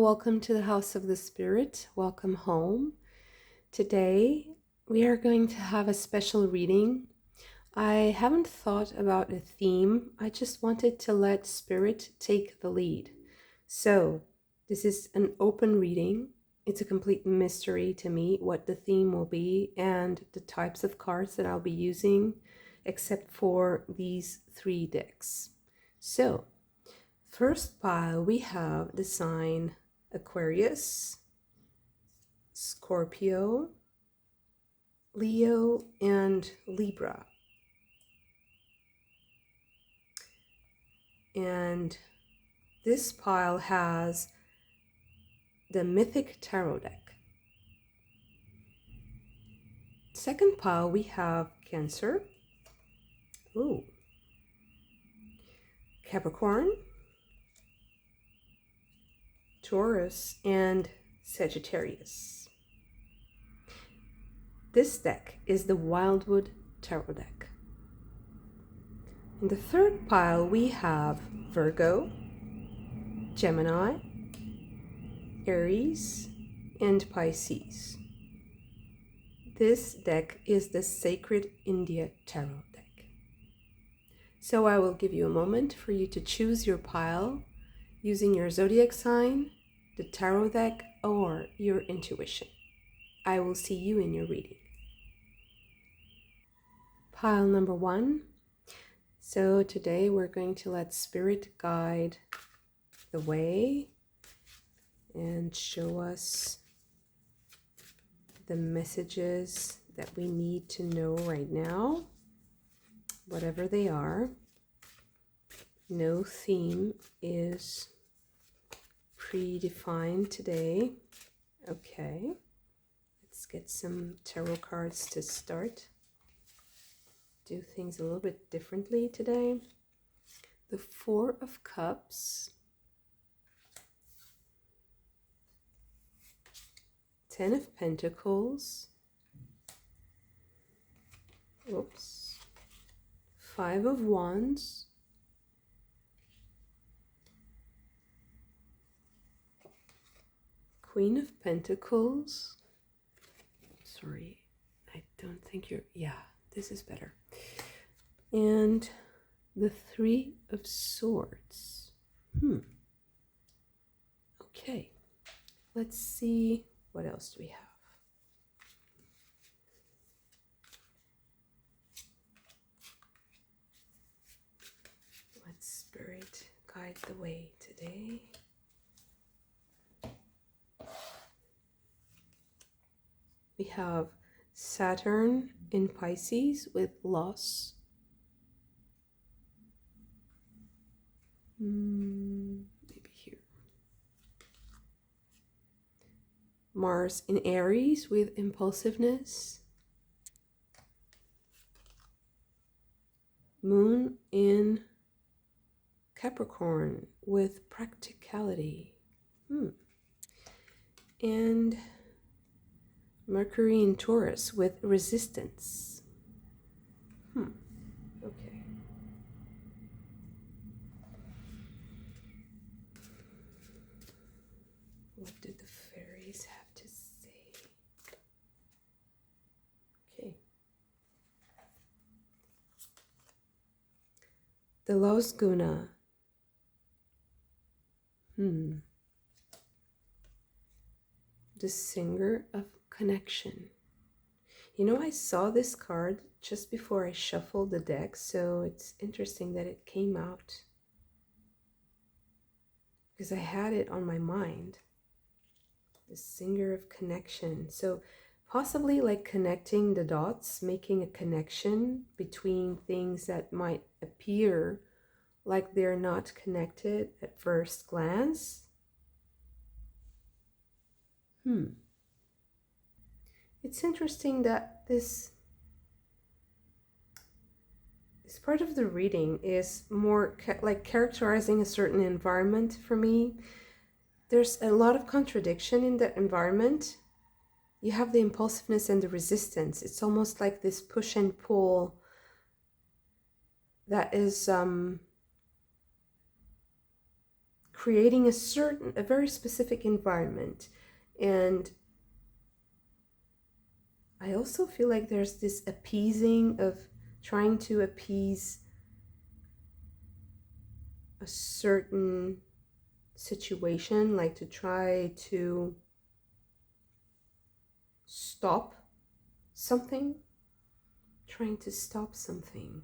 welcome to the House of the Spirit. Welcome home. Today we are going to have a special reading. I haven't thought about a theme. I just wanted to let Spirit take the lead. So this is an open reading. It's a complete mystery to me what the theme will be and the types of cards that I'll be using, except for these 3 decks. So first pile, we have the sign Aquarius, Scorpio, Leo, and Libra. And this pile has the Mythic Tarot deck. Second pile, we have Cancer, Capricorn, Taurus, and Sagittarius. This deck is the Wildwood Tarot deck. In the third pile, we have Virgo, Gemini, Aries, and Pisces. This deck is the Sacred India Tarot deck. So I will give you a moment for you to choose your pile using your zodiac sign, the tarot deck, or your intuition. I will see you in your reading. Pile number 1. So today we're going to let Spirit guide the way and show us the messages that we need to know right now, whatever they are. No theme is predefined today. Okay, let's get some tarot cards to start. Do things a little bit differently today. The 4 of Cups, 10 of Pentacles, 5 of Wands, Queen of Pentacles. Sorry, I don't think this is better. And the 3 of Swords. Okay, let's see what else do we have. Let Spirit guide the way today. We have Saturn in Pisces with loss. Maybe here. Mars in Aries with impulsiveness. Moon in Capricorn with practicality. And Mercury in Taurus with resistance. Okay. What did the fairies have to say? Okay. The Los Guna. The Singer of Connection. You know, I saw this card just before I shuffled the deck, so it's interesting that it came out because I had it on my mind. The Singer of Connection. So possibly like connecting the dots, making a connection between things that might appear like they're not connected at first glance. It's interesting that this part of the reading is more like characterizing a certain environment for me. There's a lot of contradiction in that environment. You have the impulsiveness and the resistance. It's almost like this push and pull that is creating a very specific environment. And I also feel like there's this appeasing of trying to appease a certain situation, like to try to stop something, trying to stop something.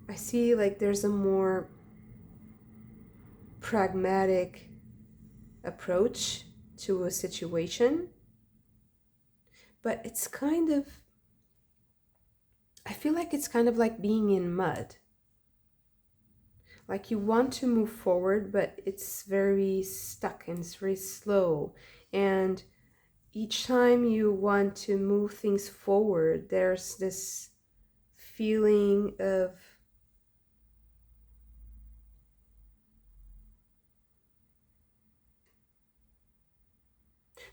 I see like there's a more pragmatic approach to a situation, but it's kind of, I feel like it's kind of like being in mud. Like you want to move forward, but it's very stuck and it's very slow. And each time you want to move things forward, there's this feeling of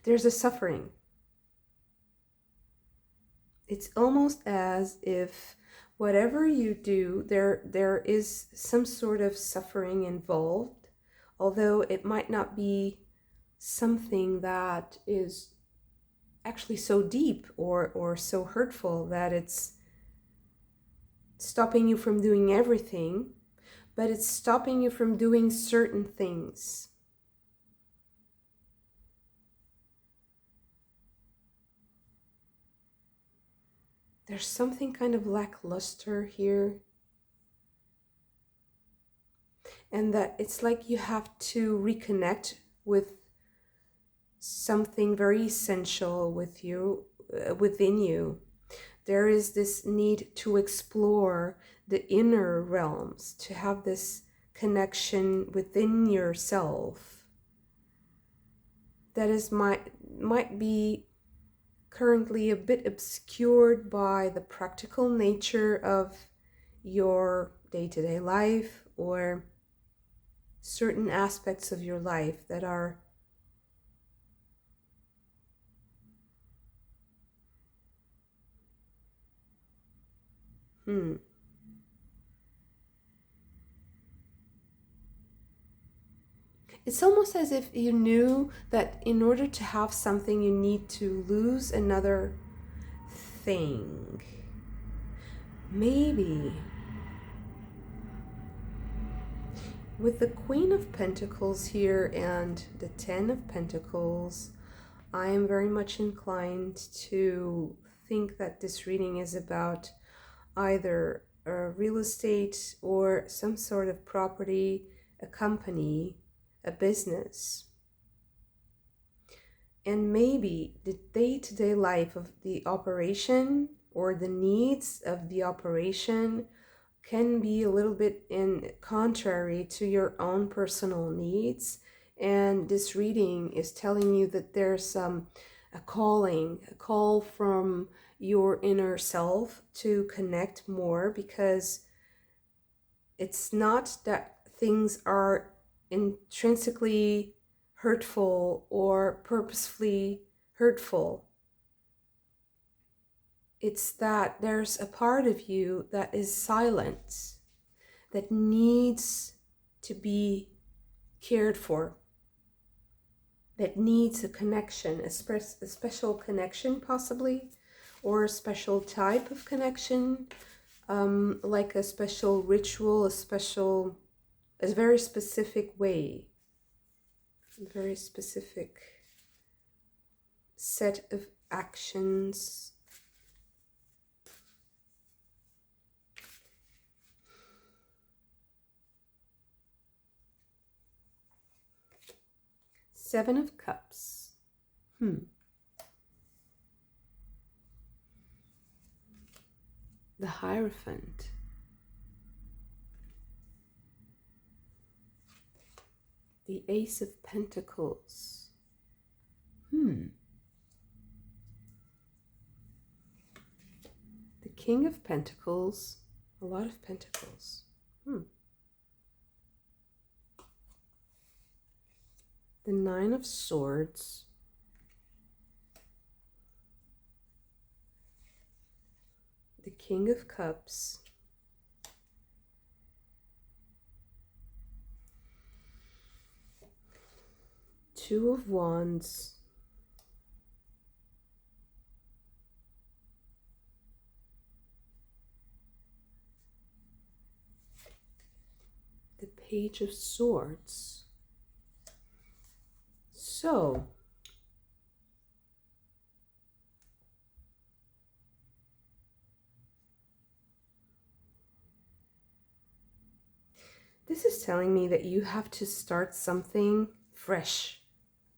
there's a suffering. It's almost as if whatever you do, there is some sort of suffering involved, although it might not be something that is actually so deep or so hurtful that it's stopping you from doing everything, but it's stopping you from doing certain things. There's something kind of lackluster here. And that it's like you have to reconnect with something very essential with you, within you. There is this need to explore the inner realms, to have this connection within yourself that is might be currently a bit obscured by the practical nature of your day-to-day life or certain aspects of your life that are It's almost as if you knew that in order to have something, you need to lose another thing. Maybe. With the Queen of Pentacles here and the Ten of Pentacles, I am very much inclined to think that this reading is about either a real estate or some sort of property, a company, a business. And maybe the day-to-day life of the operation or the needs of the operation can be a little bit in contrary to your own personal needs. And this reading is telling you that there's a call from your inner self to connect more, because it's not that things are intrinsically hurtful or purposefully hurtful. It's that there's a part of you that is silent, that needs to be cared for, that needs a connection, a special connection possibly, or a special type of connection, like a special ritual, a very specific way, a very specific set of actions. Seven of Cups. The Hierophant. The Ace of Pentacles. The King of Pentacles. A lot of pentacles. The Nine of Swords. The King of Cups. Two of Wands. The Page of Swords. So, this is telling me that you have to start something fresh,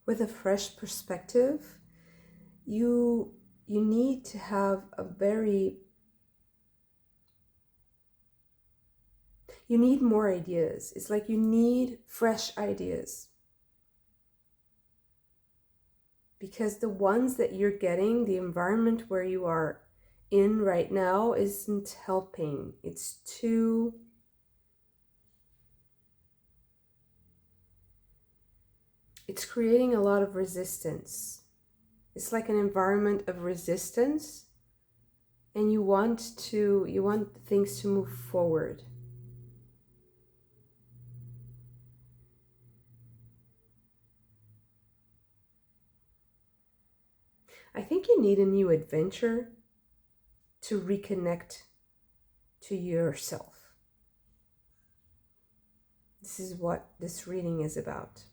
with a fresh perspective. You need to have you need more ideas. It's like you need fresh ideas. Because the ones that you're getting, the environment where you are in right now isn't helping. It's creating a lot of resistance. It's like an environment of resistance, and you want things to move forward. I think you need a new adventure to reconnect to yourself. This is what this reading is about.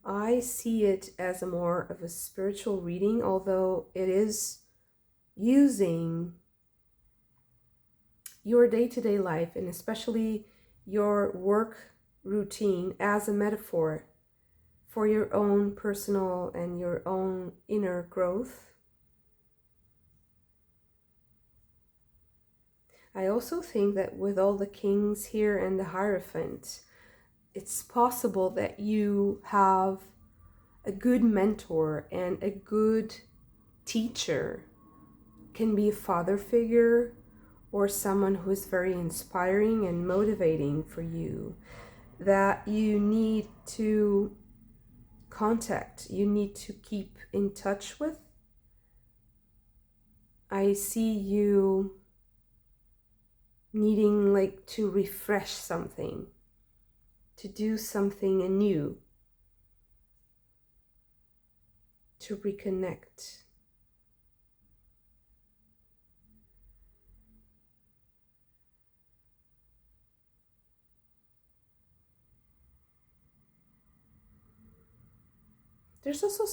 I see it as a more of a spiritual reading, although it is using your day-to-day life, and especially your work routine, as a metaphor for your own personal and your own inner growth. I also think that with all the kings here and the Hierophant, it's possible that you have a good mentor and a good teacher. Can be a father figure or someone who is very inspiring and motivating for you, that you need to contact, you need to keep in touch with. I see you needing like to refresh something, to do something anew, to reconnect. There's also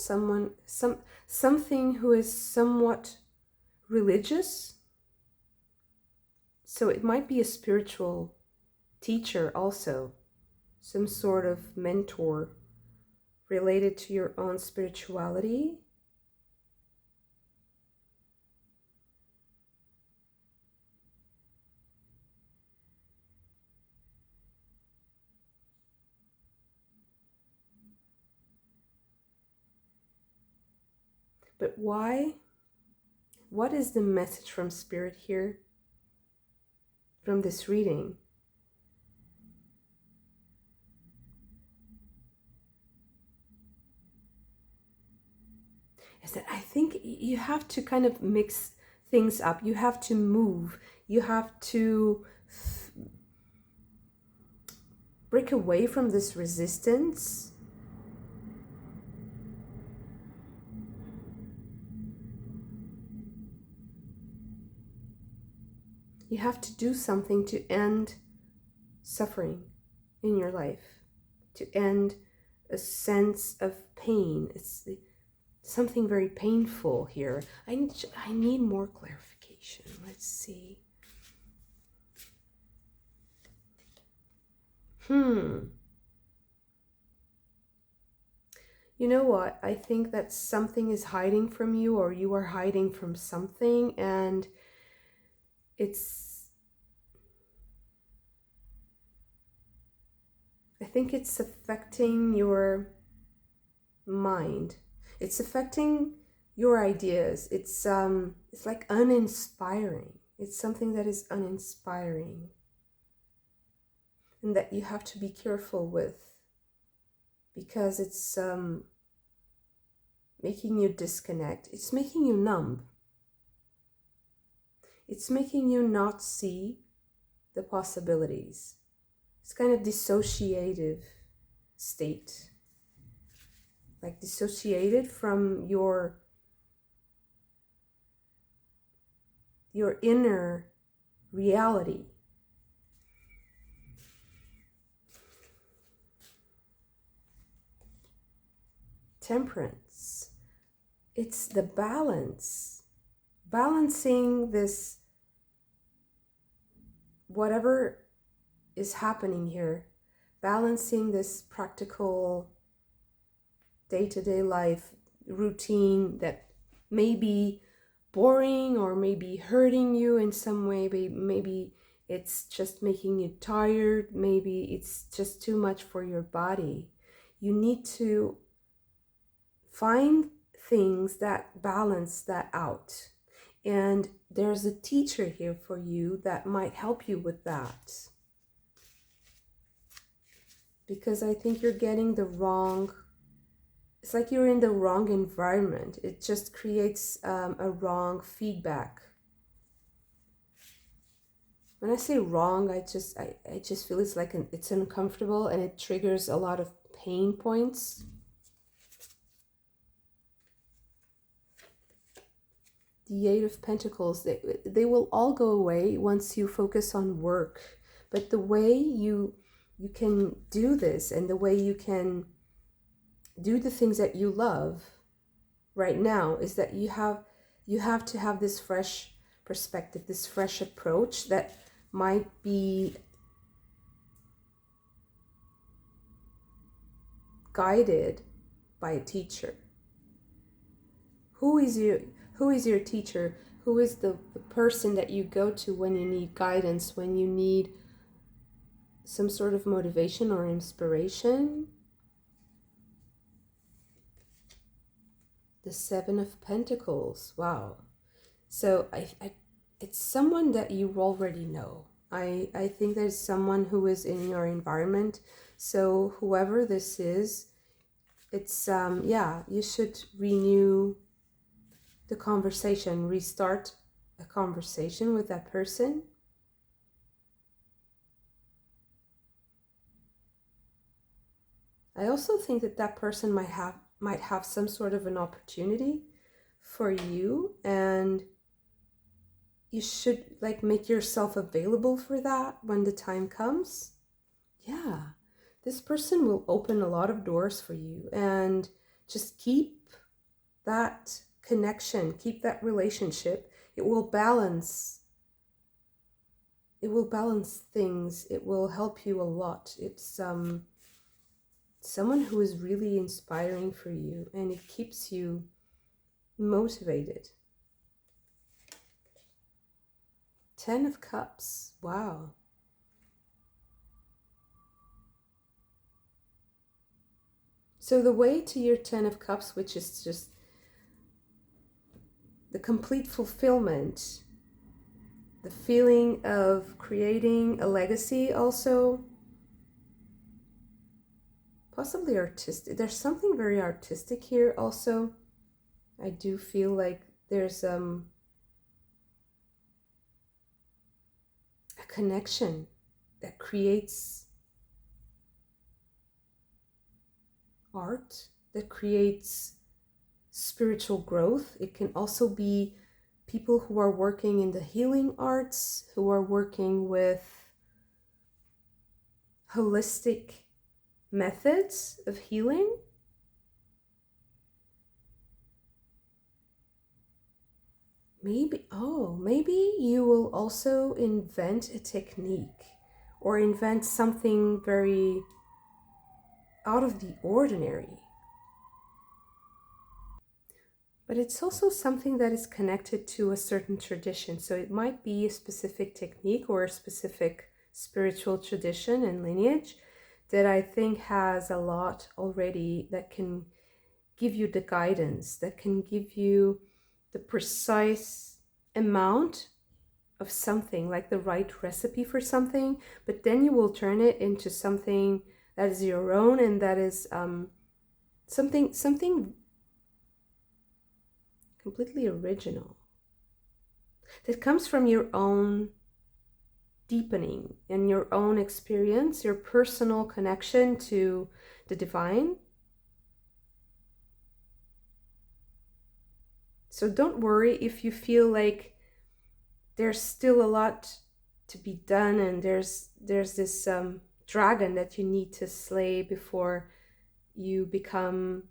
something who is somewhat religious. So it might be a spiritual teacher also, some sort of mentor related to your own spirituality. But why? What is the message from Spirit here, from this reading? Is that I think you have to kind of mix things up. You have to move. You have to break away from this resistance. You have to do something to end suffering in your life, to end a sense of pain. It's something very painful here. I need more clarification. Let's see. You know what? I think that something is hiding from you, or you are hiding from something, and I think it's affecting your mind. It's affecting your ideas. It's like uninspiring. It's something that is uninspiring, and that you have to be careful with, because it's making you disconnect. It's making you numb. It's making you not see the possibilities. It's kind of dissociative state. like dissociated from your inner reality. Temperance, it's the balance, balancing this, whatever is happening here, balancing this practical day-to-day life routine that may be boring or maybe hurting you in some way. Maybe it's just making you tired. Maybe it's just too much for your body. You need to find things that balance that out. And there's a teacher here for you that might help you with that. Because I think you're getting the wrong, it's like you're in the wrong environment. It just creates a wrong feedback. When I say wrong, I just feel it's like it's uncomfortable and it triggers a lot of pain points. The Eight of Pentacles, they will all go away once you focus on work. But the way you can do this, and the way you can do the things that you love right now, is that you have to have this fresh perspective, this fresh approach that might be guided by a teacher. Who is your teacher? Who is the person that you go to when you need guidance, when you need some sort of motivation or inspiration? The Seven of Pentacles. Wow. So it's someone that you already know. I think there's someone who is in your environment. So whoever this is, it's you should renew the conversation, restart a conversation with that person. I also think that person might have some sort of an opportunity for you, and you should like make yourself available for that when the time comes. Yeah, this person will open a lot of doors for you, and just keep that connection, keep that relationship. It will balance things. It will help you a lot. It's someone who is really inspiring for you, and it keeps you motivated. Ten of Cups. Wow. So the way to your Ten of Cups, which is just the complete fulfillment, the feeling of creating a legacy, also possibly artistic. There's something very artistic here also. I do feel like there's a connection that creates art, that creates spiritual growth. It can also be people who are working in the healing arts, who are working with holistic methods of healing. Maybe you will also invent a technique or invent something very out of the ordinary. But it's also something that is connected to a certain tradition. So it might be a specific technique or a specific spiritual tradition and lineage that I think has a lot already, that can give you the guidance, that can give you the precise amount of something, like the right recipe for something, but then you will turn it into something that is your own, and that is something completely original, that comes from your own deepening and your own experience, your personal connection to the divine. So don't worry if you feel like there's still a lot to be done, and there's this dragon that you need to slay before you become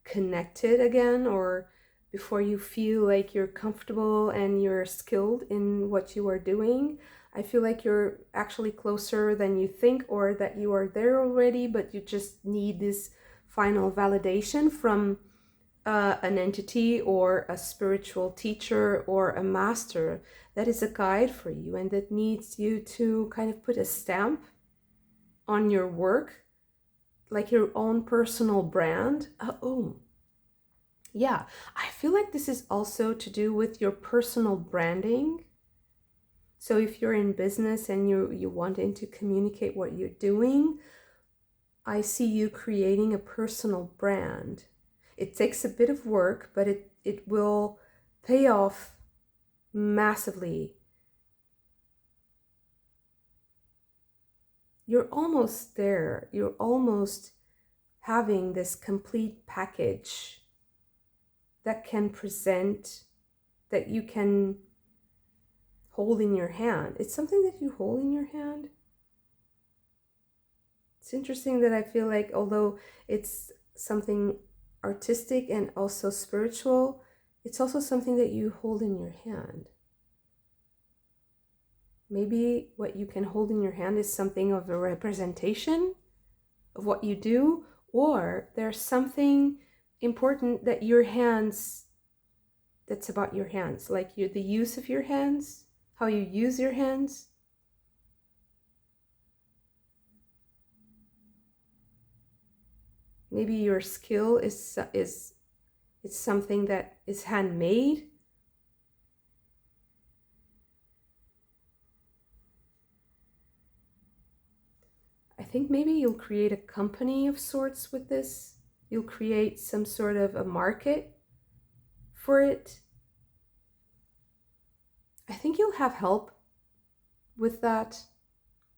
connected again, or before you feel like you're comfortable and you're skilled in what you are doing. I feel like you're actually closer than you think, or that you are there already, but you just need this final validation from an entity or a spiritual teacher or a master that is a guide for you, and that needs you to kind of put a stamp on your work, like your own personal brand. Oh, yeah, I feel like this is also to do with your personal branding. So if you're in business and you wanting to communicate what you're doing, I see you creating a personal brand. It takes a bit of work, but it will pay off massively. You're almost there. You're almost having this complete package that can present, that you can hold in your hand. It's something that you hold in your hand. It's interesting that I feel like, although it's something artistic and also spiritual, it's also something that you hold in your hand. Maybe what you can hold in your hand is something of a representation of what you do, or there's something important that your hands, that's about your hands, like the use of your hands, how you use your hands. Maybe your skill is it's something that is handmade. I think maybe you'll create a company of sorts with this. You'll create some sort of a market for it. I think you'll have help with that,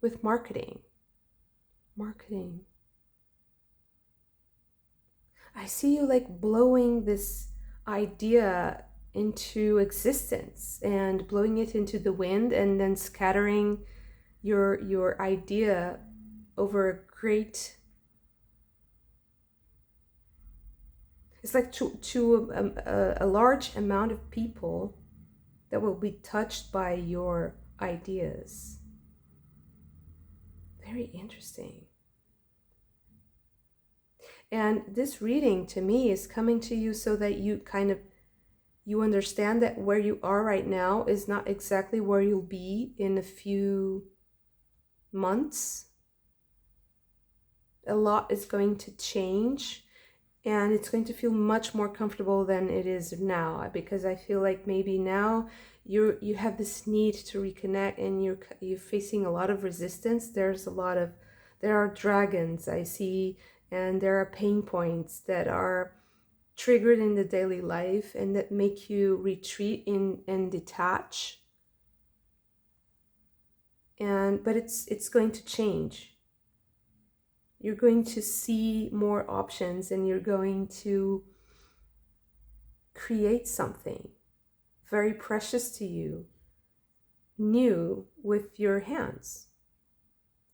with marketing. Marketing. I see you like blowing this idea into existence and blowing it into the wind, and then scattering your idea over a great, it's like to a large amount of people that will be touched by your ideas. Very interesting. And this reading to me is coming to you so that you understand that where you are right now is not exactly where you'll be in a few months. A lot is going to change, and it's going to feel much more comfortable than it is now, because I feel like maybe now you have this need to reconnect, and you're facing a lot of resistance. There are dragons I see, and there are pain points that are triggered in the daily life and that make you retreat in and detach. But it's going to change. You're going to see more options, and you're going to create something very precious to you, new, with your hands,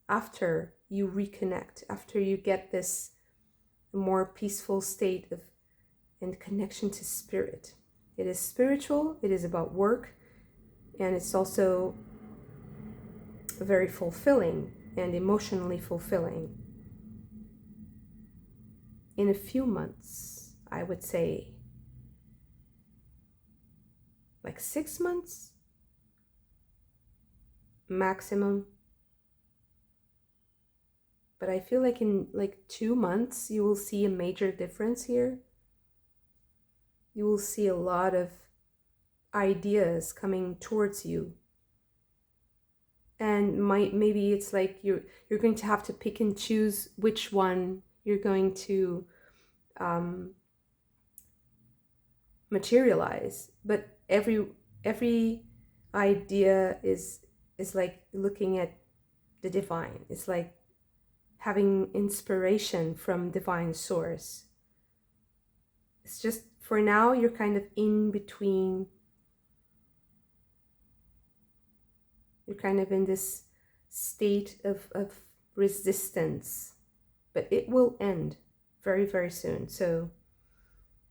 after you reconnect, after you get this more peaceful state of and connection to spirit. It is spiritual, it is about work, and it's also very fulfilling and emotionally fulfilling. In a few months, I would say, like 6 months maximum. But I feel like in like 2 months, you will see a major difference here. You will see a lot of ideas coming towards you. And maybe it's like you're going to have to pick and choose which one you're going to materialize. But every idea is like looking at the divine. It's like having inspiration from divine source. It's just for now, you're kind of in between. You're kind of in this state of resistance, but it will end very, very soon. So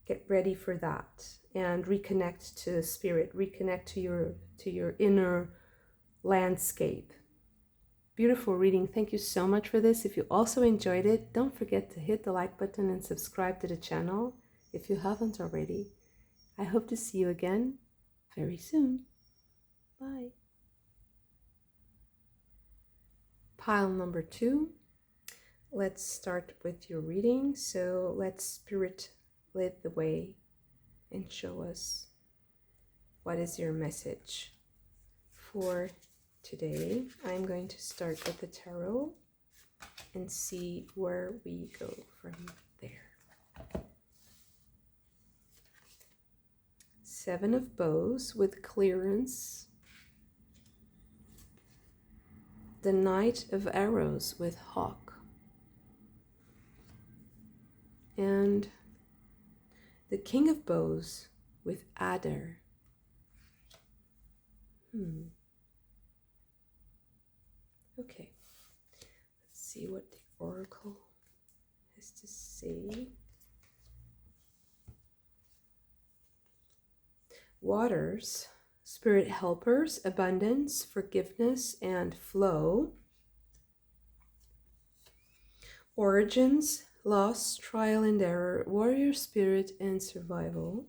get ready for that and reconnect to spirit, reconnect to your inner landscape. Beautiful reading. Thank you so much for this. If you also enjoyed it, don't forget to hit the like button and subscribe to the channel if you haven't already. I hope to see you again very soon. Bye. Pile number 2. Let's start with your reading. So let Spirit lead the way and show us what is your message for today. I'm going to start with the tarot and see where we go from there. 7 of Bows with clearance. The Knight of Arrows with Hawk. And the King of Bows with Adder. Okay, let's see what the Oracle has to say. Waters, Spirit Helpers, Abundance, Forgiveness, and Flow. Origins, Loss, Trial and Error, Warrior Spirit, and Survival.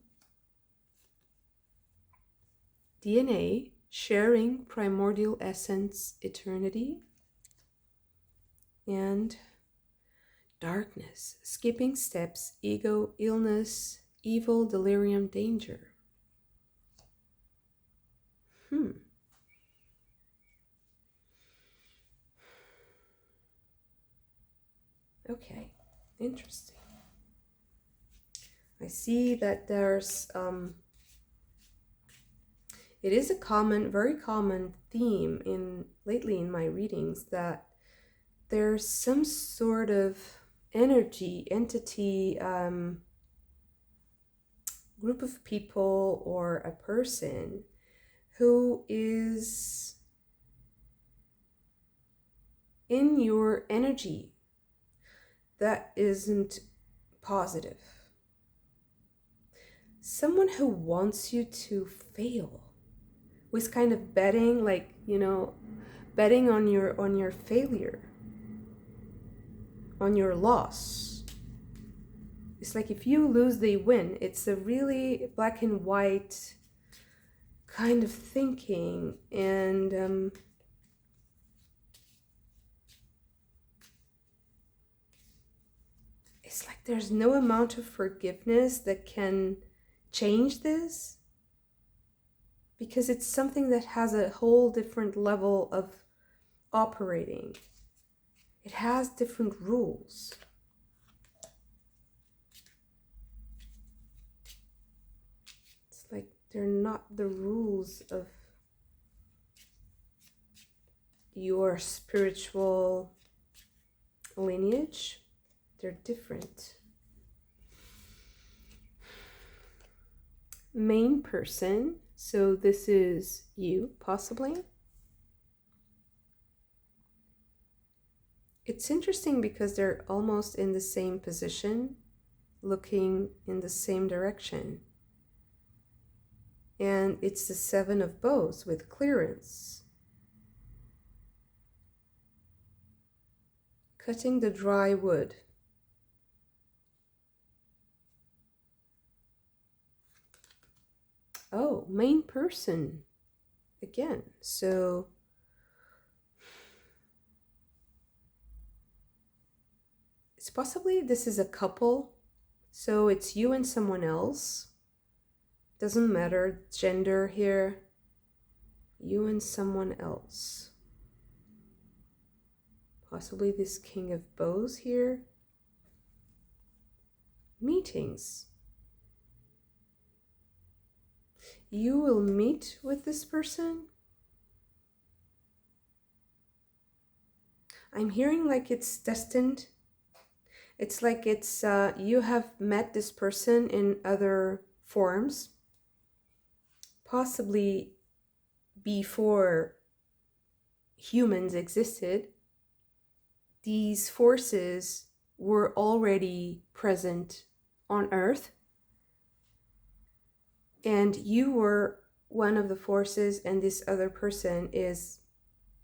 DNA, Sharing, Primordial Essence, Eternity. And Darkness, Skipping Steps, Ego, Illness, Evil, Delirium, Danger. Okay, interesting. I see that there's it is a very common theme lately in my readings, that there's some sort of entity, group of people or a person who is in your energy that isn't positive. Someone who wants you to fail, who is kind of betting, like, betting on your failure, on your loss. It's like if you lose, they win. It's a really black and white kind of thinking, and it's like there's no amount of forgiveness that can change this, because it's something that has a whole different level of operating. It has different rules. It's like they're not the rules of your spiritual lineage. They're different. Main person, so this is you, possibly. It's interesting because they're almost in the same position, looking in the same direction. And it's the 7 of Bows with clearance. Cutting the dry wood. Oh, main person again. So it's possibly this is a couple. So it's you and someone else. Doesn't matter gender here. You and someone else. Possibly this King of Bows here. Meetings. You will meet with this person. I'm hearing like it's destined. It's like you have met this person in other forms, possibly before humans existed. These forces were already present on Earth, and you were one of the forces, and this other person is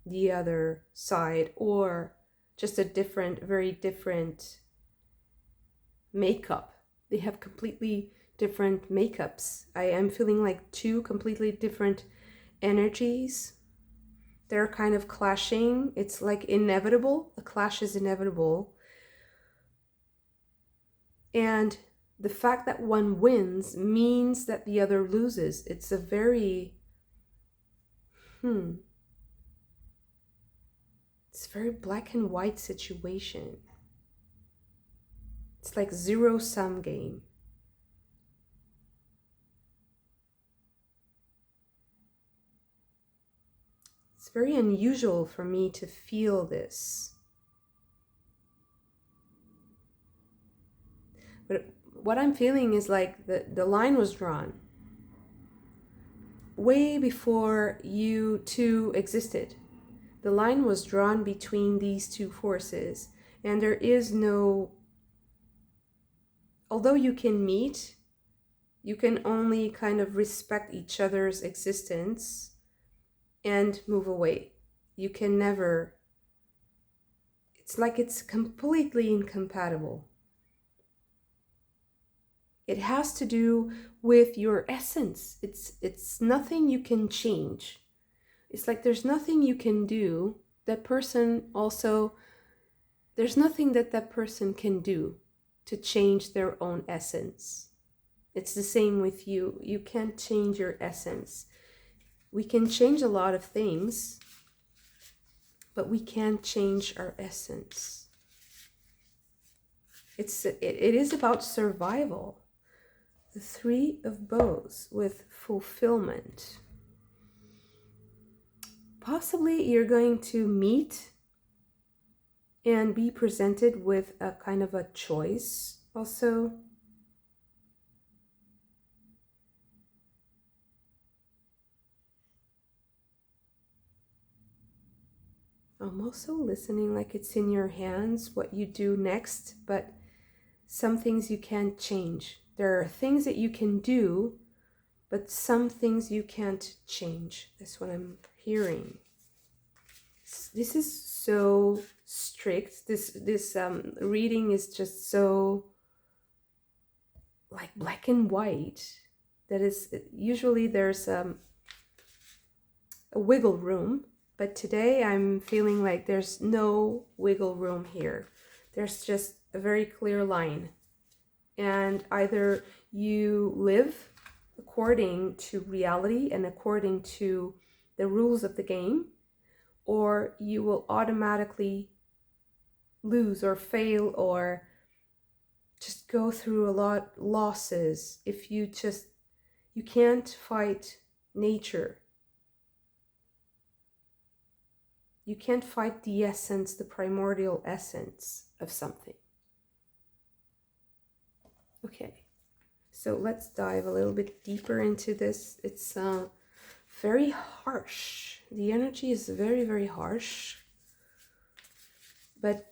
the other side, or just a different, very different makeup. They have completely different makeups. I am feeling like two completely different energies. They're kind of clashing. It's like inevitable. The clash is inevitable. And the fact that one wins means that the other loses. It's a very, it's a very black and white situation. It's like zero-sum game. It's very unusual for me to feel this. But what I'm feeling is like the line was drawn way before you two existed. The line was drawn between these two forces, and there is no, although you can meet, you can only kind of respect each other's existence and move away. You can never, it's like it's completely incompatible. It has to do with your essence. It's nothing you can change. It's like there's nothing you can do. That person also, there's nothing that that person can do to change their own essence. It's the same with you. You can't change your essence. We can change a lot of things, but we can't change our essence. It is about survival. The Three of Bows with fulfillment. Possibly you're going to meet and be presented with a kind of a choice also. I'm also listening like it's in your hands what you do next, but some things you can't change. There are things that you can do, but some things you can't change. That's what I'm hearing. This is so strict. This reading is just so like black and white. That is, usually there's a wiggle room, but today I'm feeling like there's no wiggle room here. There's just a very clear line, and either you live according to reality and according to the rules of the game, or you will automatically lose or fail or just go through a lot losses if you can't fight nature. You can't fight the essence, the primordial essence of something. Okay, so let's dive a little bit deeper into this. It's very harsh. The energy is very, very harsh, but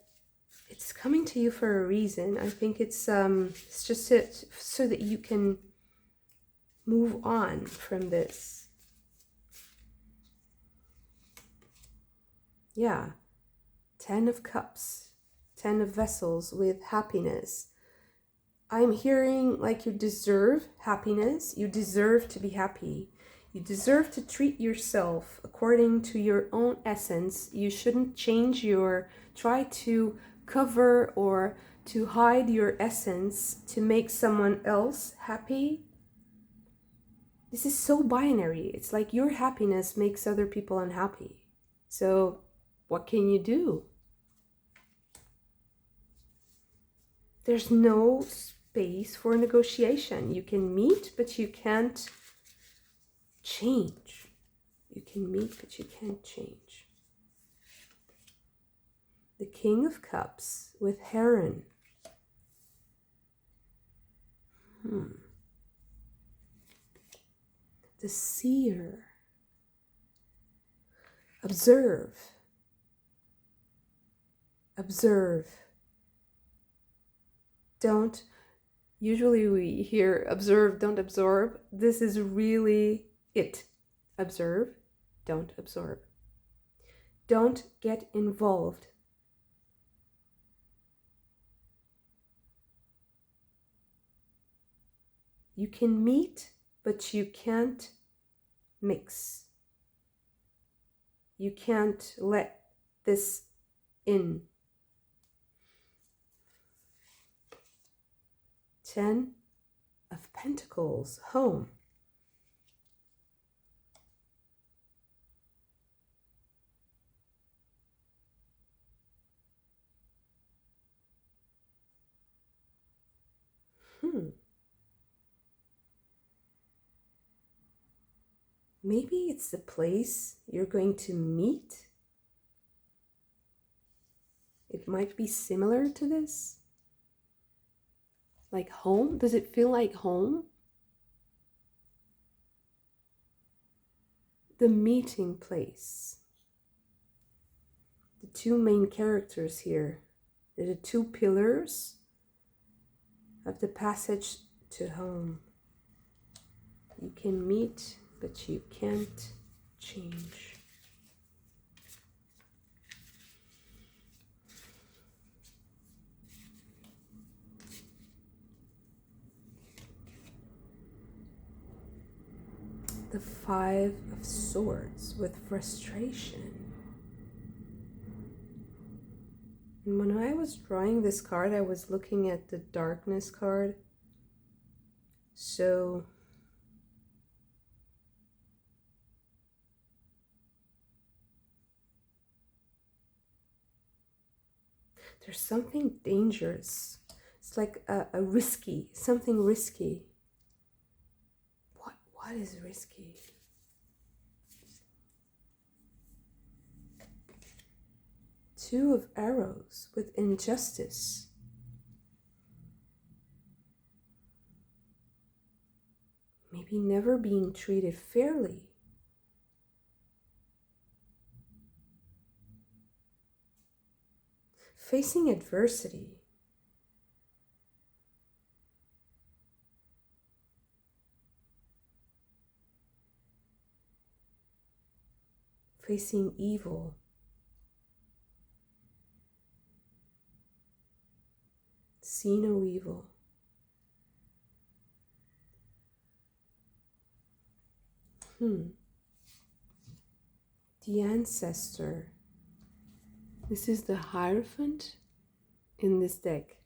it's coming to you for a reason. I think it's just so that you can move on from this. Yeah, 10 of Cups, 10 of Vessels with happiness. I'm hearing like you deserve happiness. You deserve to be happy. You deserve to treat yourself according to your own essence. You shouldn't try to cover or to hide your essence to make someone else happy. This is so binary. It's like your happiness makes other people unhappy. So what can you do? There's no space for negotiation. You can meet, but you can't change. You can meet, but you can't change. The King of Cups with Heron. The seer. Observe. Observe. Don't. Usually we hear observe, don't absorb. This is really it. Observe, don't absorb. Don't get involved. You can meet, but you can't mix. You can't let this in. 10 of Pentacles, home. Maybe it's the place you're going to meet. It might be similar to this. Like home? Does it feel like home? The meeting place. The two main characters here. They're the two pillars of the passage to home. You can meet, but you can't change. The 5 of Swords with frustration. And when I was drawing this card, I was looking at the darkness card. So there's something dangerous. It's like a risky, something risky. What is risky? Two of Arrows with injustice. Maybe never being treated fairly. Facing adversity. Facing evil. See no evil. The Ancestor. This is the Hierophant in this deck.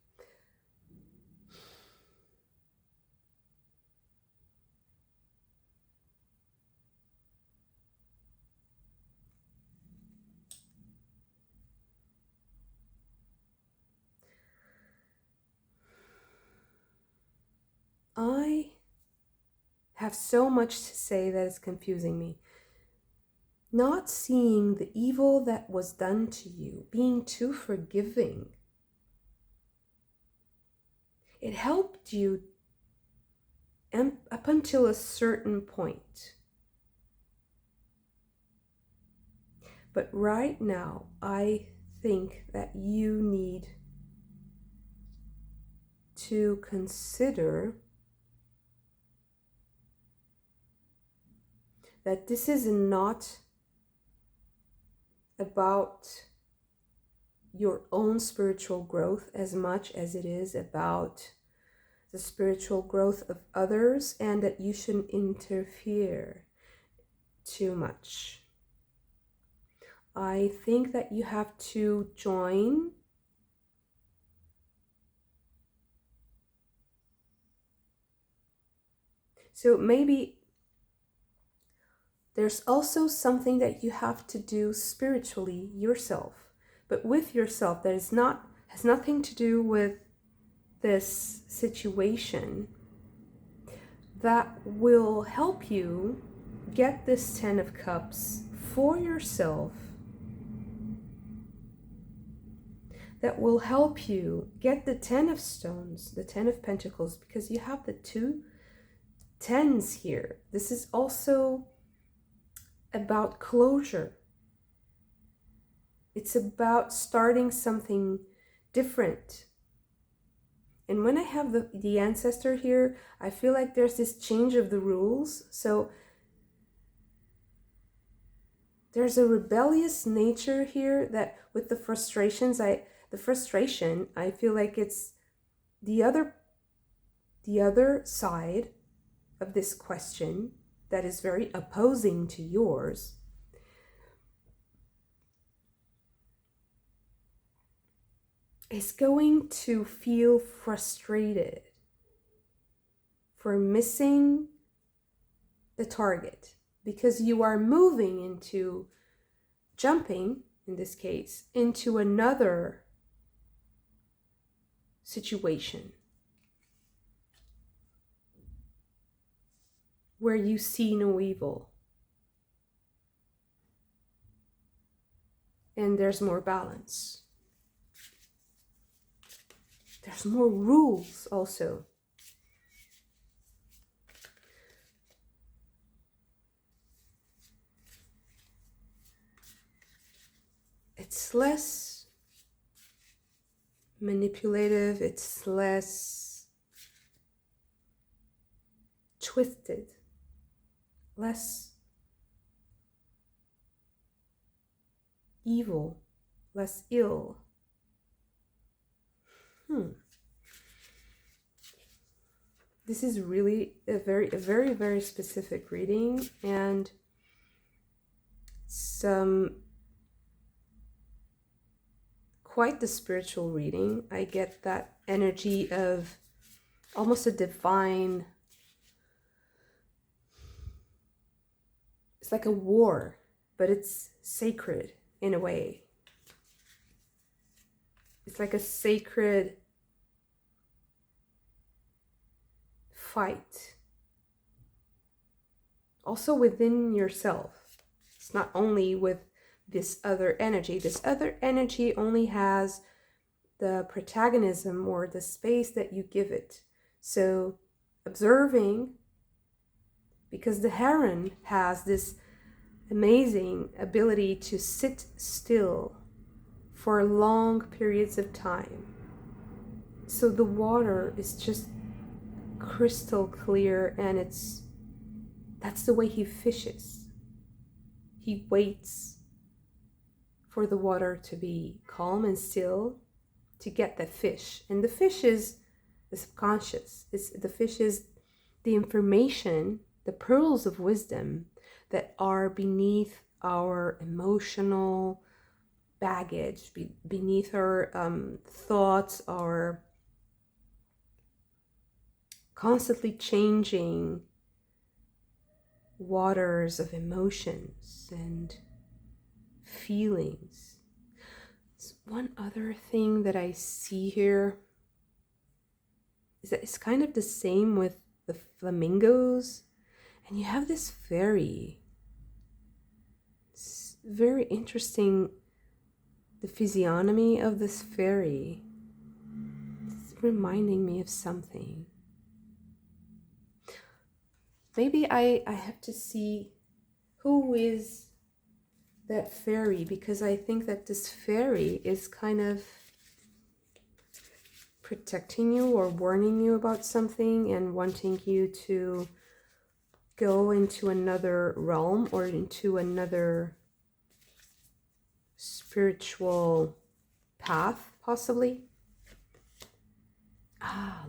I have so much to say that is confusing me. Not seeing the evil that was done to you, being too forgiving. It helped you up until a certain point. But right now, I think that you need to consider that this is not about your own spiritual growth as much as it is about the spiritual growth of others, and that you shouldn't interfere too much. I think that you have to join so maybe there's also something that you have to do spiritually yourself, but with yourself that has nothing to do with this situation, that will help you get this 10 of Cups for yourself that will help you get the 10 of stones, the 10 of pentacles, because you have the 2 tens here. This is also about closure. It's about starting something different. And when I have the ancestor here, I feel like there's this change of the rules. So there's a rebellious nature here that with the frustration, I feel like it's the other side of this question that is very opposing to yours. Is going to feel frustrated for missing the target, because you are moving into, jumping in this case, into another situation where you see no evil and there's more balance. There's more rules also. It's less manipulative, it's less twisted, less evil, less ill. This is really a very specific reading, and some quite the spiritual reading. I get that energy of almost a divine, it's like a war, but it's sacred in a way. It's like a sacred fight. Also within yourself. It's not only with this other energy. This other energy only has the protagonism or the space that you give it. So observing, because the heron has this amazing ability to sit still for long periods of time. So the water is just crystal clear, and that's the way he fishes. He waits for the water to be calm and still to get the fish. And the fish is the subconscious. The fish is the information, the pearls of wisdom that are beneath our emotional baggage, beneath our thoughts, our constantly changing waters of emotions and feelings. One other thing that I see here is that it's kind of the same with the flamingos, and you have this fairy. It's very interesting, the physiognomy of this fairy. It's reminding me of something. Maybe I have to see who is that fairy, because I think that this fairy is kind of protecting you or warning you about something and wanting you to go into another realm or into another spiritual path, possibly.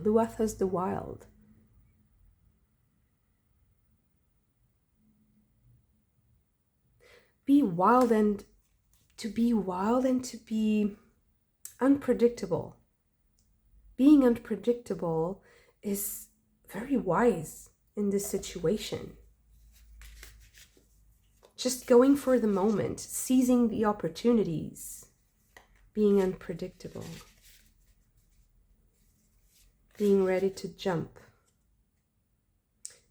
Luatha's the wild. Be wild, and to be wild and to be unpredictable. Being unpredictable is very wise in this situation. Just going for the moment, seizing the opportunities, being unpredictable, being ready to jump.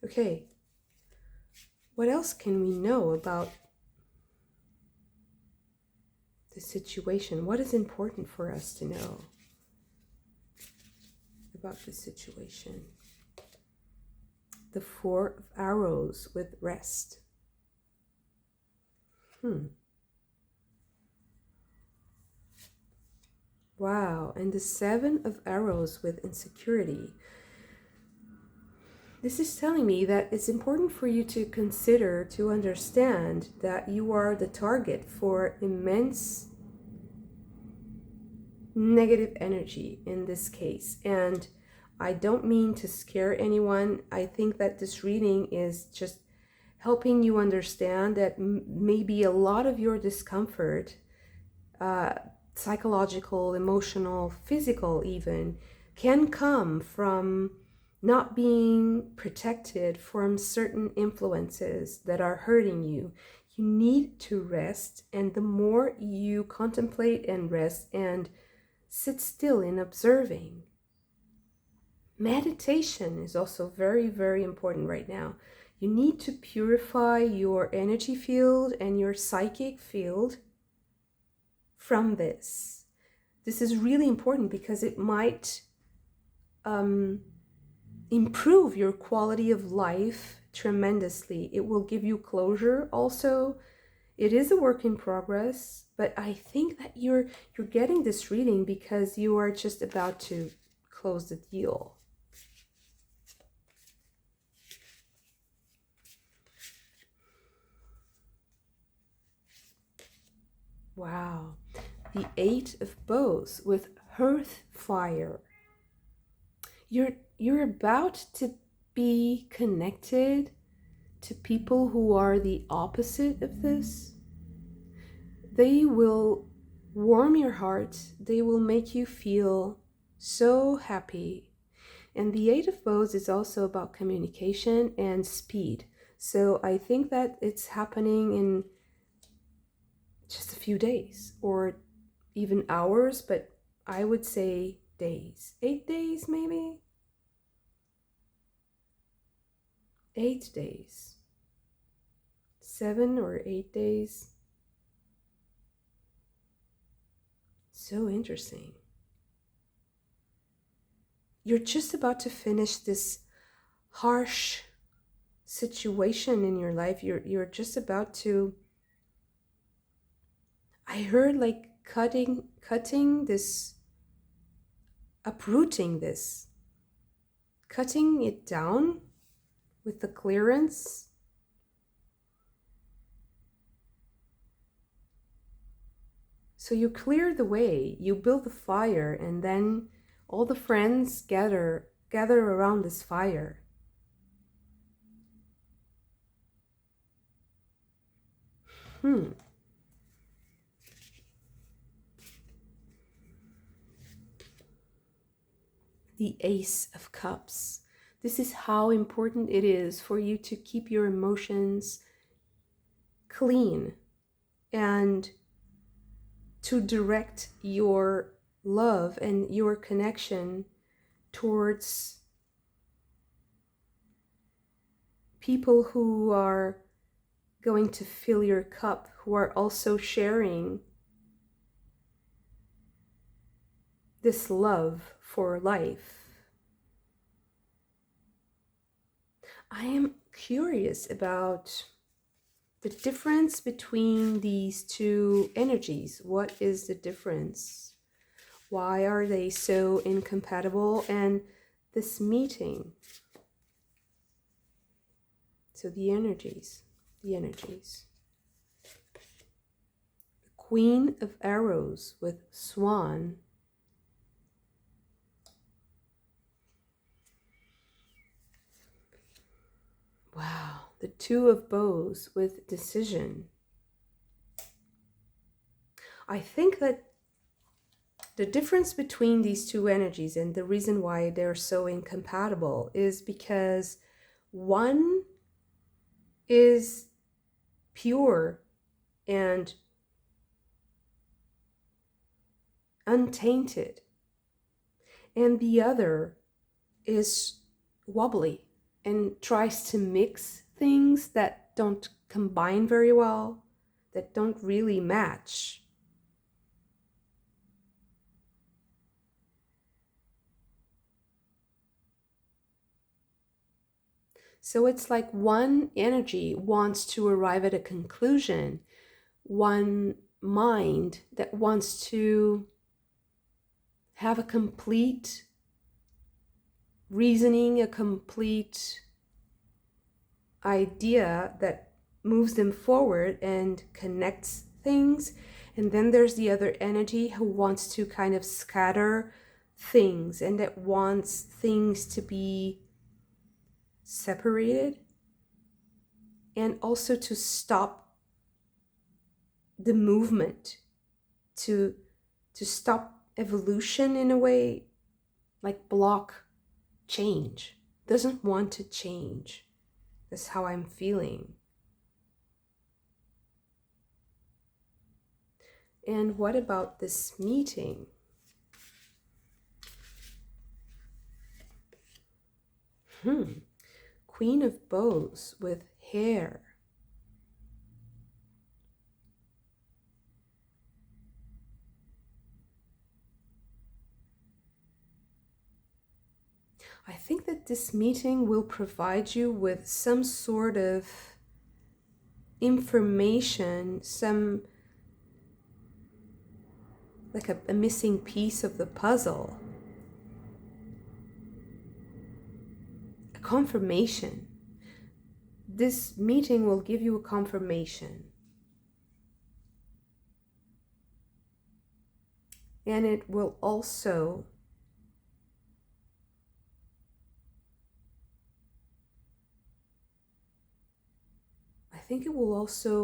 Okay, what else can we know about the situation. What is important for us to know about the situation? The Four of Arrows with rest. Wow, and the Seven of Arrows with insecurity. This is telling me that it's important for you to consider, to understand that you are the target for immense negative energy in this case. And I don't mean to scare anyone. I think that this reading is just helping you understand that maybe a lot of your discomfort, psychological, emotional, physical even, can come from not being protected from certain influences that are hurting you. You need to rest, and the more you contemplate and rest and sit still in observing. Meditation is also very, very important right now. You need to purify your energy field and your psychic field from this. This is really important because it might improve your quality of life tremendously. It will give you closure also. It is a work in progress, but I think that you're getting this reading because you are just about to close the deal. Wow. The Eight of Bows with hearth fire. You're about to be connected to people who are the opposite of this. They will warm your heart. They will make you feel so happy. And the Eight of Bows is also about communication and speed. So I think that it's happening in just a few days or even hours, but I would say days. 8 days maybe? 8 days. 7 or 8 days. So interesting. You're just about to finish this harsh situation in your life. You're just about to, I heard like cutting this, uprooting this, cutting it down with the clearance. So you clear the way, you build the fire, and then all the friends gather around this fire. The Ace of Cups. This is how important it is for you to keep your emotions clean and to direct your love and your connection towards people who are going to fill your cup, who are also sharing this love for life. I am curious about the difference between these two energies. What is the difference? Why are they so incompatible? And this meeting. So the energies. The Queen of Arrows with Swan. Wow. The Two of Bows with Decision. I think that the difference between these two energies and the reason why they're so incompatible is because one is pure and untainted, and the other is wobbly and tries to mix things that don't combine very well, that don't really match. So it's like one energy wants to arrive at a conclusion, one mind that wants to have a complete reasoning, a complete idea that moves them forward and connects things. And then there's the other energy who wants to kind of scatter things and that wants things to be separated and also to stop the movement, to stop evolution in a way, like block change, doesn't want to change. That's how I'm feeling. And what about this meeting? Queen of Bows with hair. I think that this meeting will provide you with some sort of information, some like a missing piece of the puzzle, a confirmation. This meeting will give you a confirmation. And it will also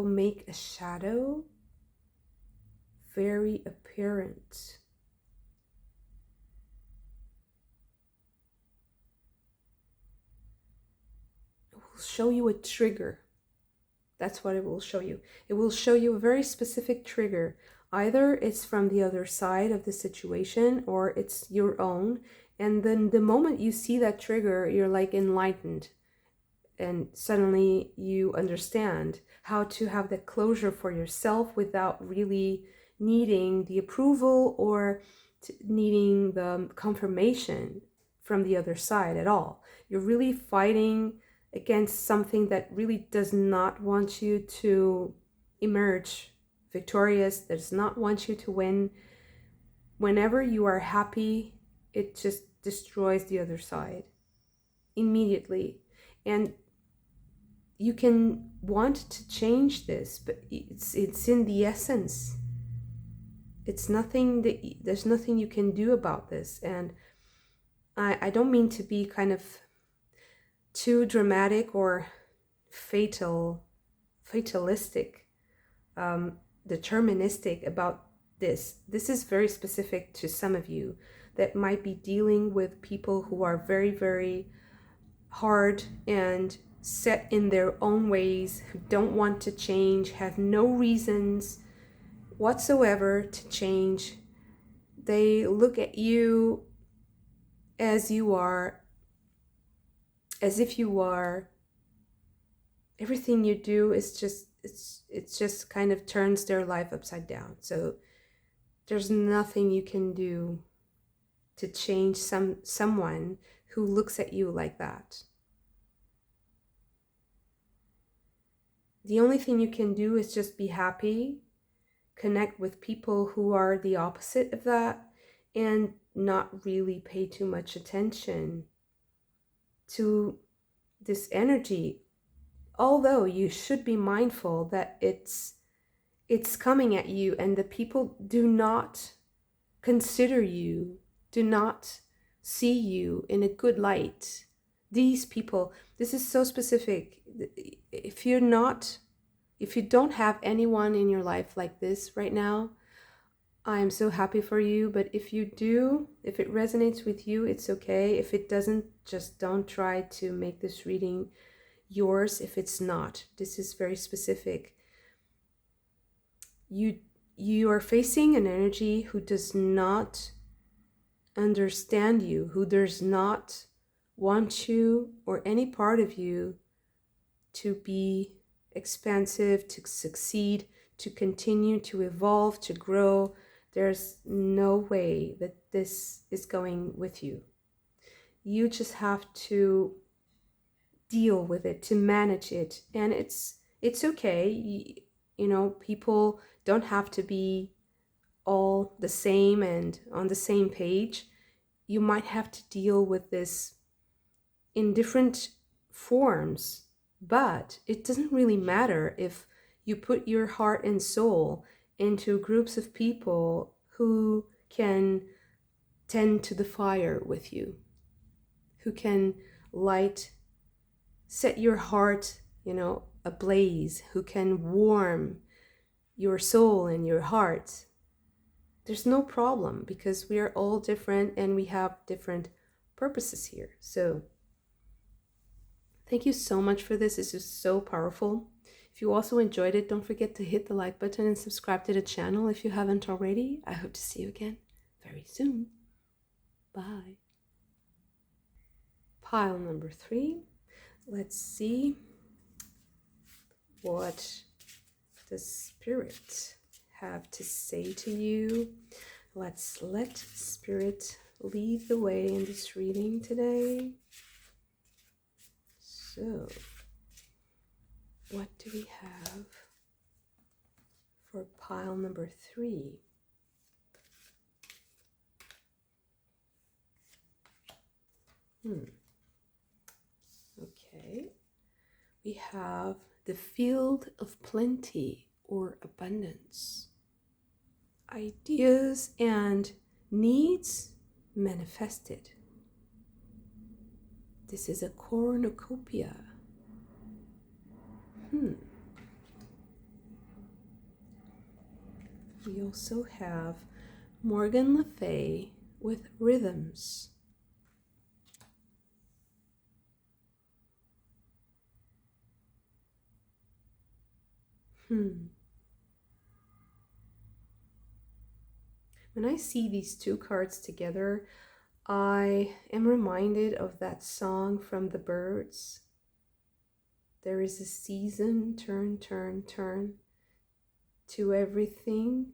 make a shadow very apparent. It will show you a trigger. That's what it will show you. It will show you a very specific trigger. Either it's from the other side of the situation or it's your own. And then the moment you see that trigger, you're like enlightened. And suddenly you understand how to have that closure for yourself without really needing the approval or needing the confirmation from the other side at all. You're really fighting against something that really does not want you to emerge victorious, does not want you to win. Whenever you are happy, it just destroys the other side immediately. And you can want to change this, but it's in the essence. It's nothing that there's nothing you can do about this. And I don't mean to be kind of too dramatic or fatalistic, deterministic about this. This is very specific to some of you that might be dealing with people who are very, very hard and set in their own ways, who don't want to change, have no reasons whatsoever to change. They look at you as you are, as if you are. Everything you do is just, it's just kind of turns their life upside down. So there's nothing you can do to change someone who looks at you like that. The only thing you can do is just be happy, connect with people who are the opposite of that, and not really pay too much attention to this energy. Although you should be mindful that it's coming at you, and the people do not consider you, do not see you in a good light. These people, this is so specific. If you don't have anyone in your life like this right now, I am so happy for you. But if you do, if it resonates with you, it's okay. If it doesn't, just don't try to make this reading yours if it's not. This is very specific. You are facing an energy who does not understand you, who does not want you or any part of you to be expansive, to succeed, to continue, to evolve, to grow. There's no way that this is going with you. You just have to deal with it, to manage it. And it's okay. People don't have to be all the same and on the same page. You might have to deal with this in different forms, but it doesn't really matter if you put your heart and soul into groups of people who can tend to the fire with you, who can set your heart, ablaze, who can warm your soul and your heart. There's no problem because we are all different and we have different purposes here. So thank you so much for this. This is so powerful. If you also enjoyed it, don't forget to hit the like button and subscribe to the channel if you haven't already. I hope to see you again very soon. Bye. Pile number 3. Let's see what the spirit have to say to you. Let's let spirit lead the way in this reading today. So, what do we have for pile number 3? Okay. We have the field of plenty or abundance. Ideas and needs manifested. This is a cornucopia. We also have Morgan Le Fay with rhythms. When I see these two cards together, I am reminded of that song from the Birds. There is a season, turn, turn, turn to everything.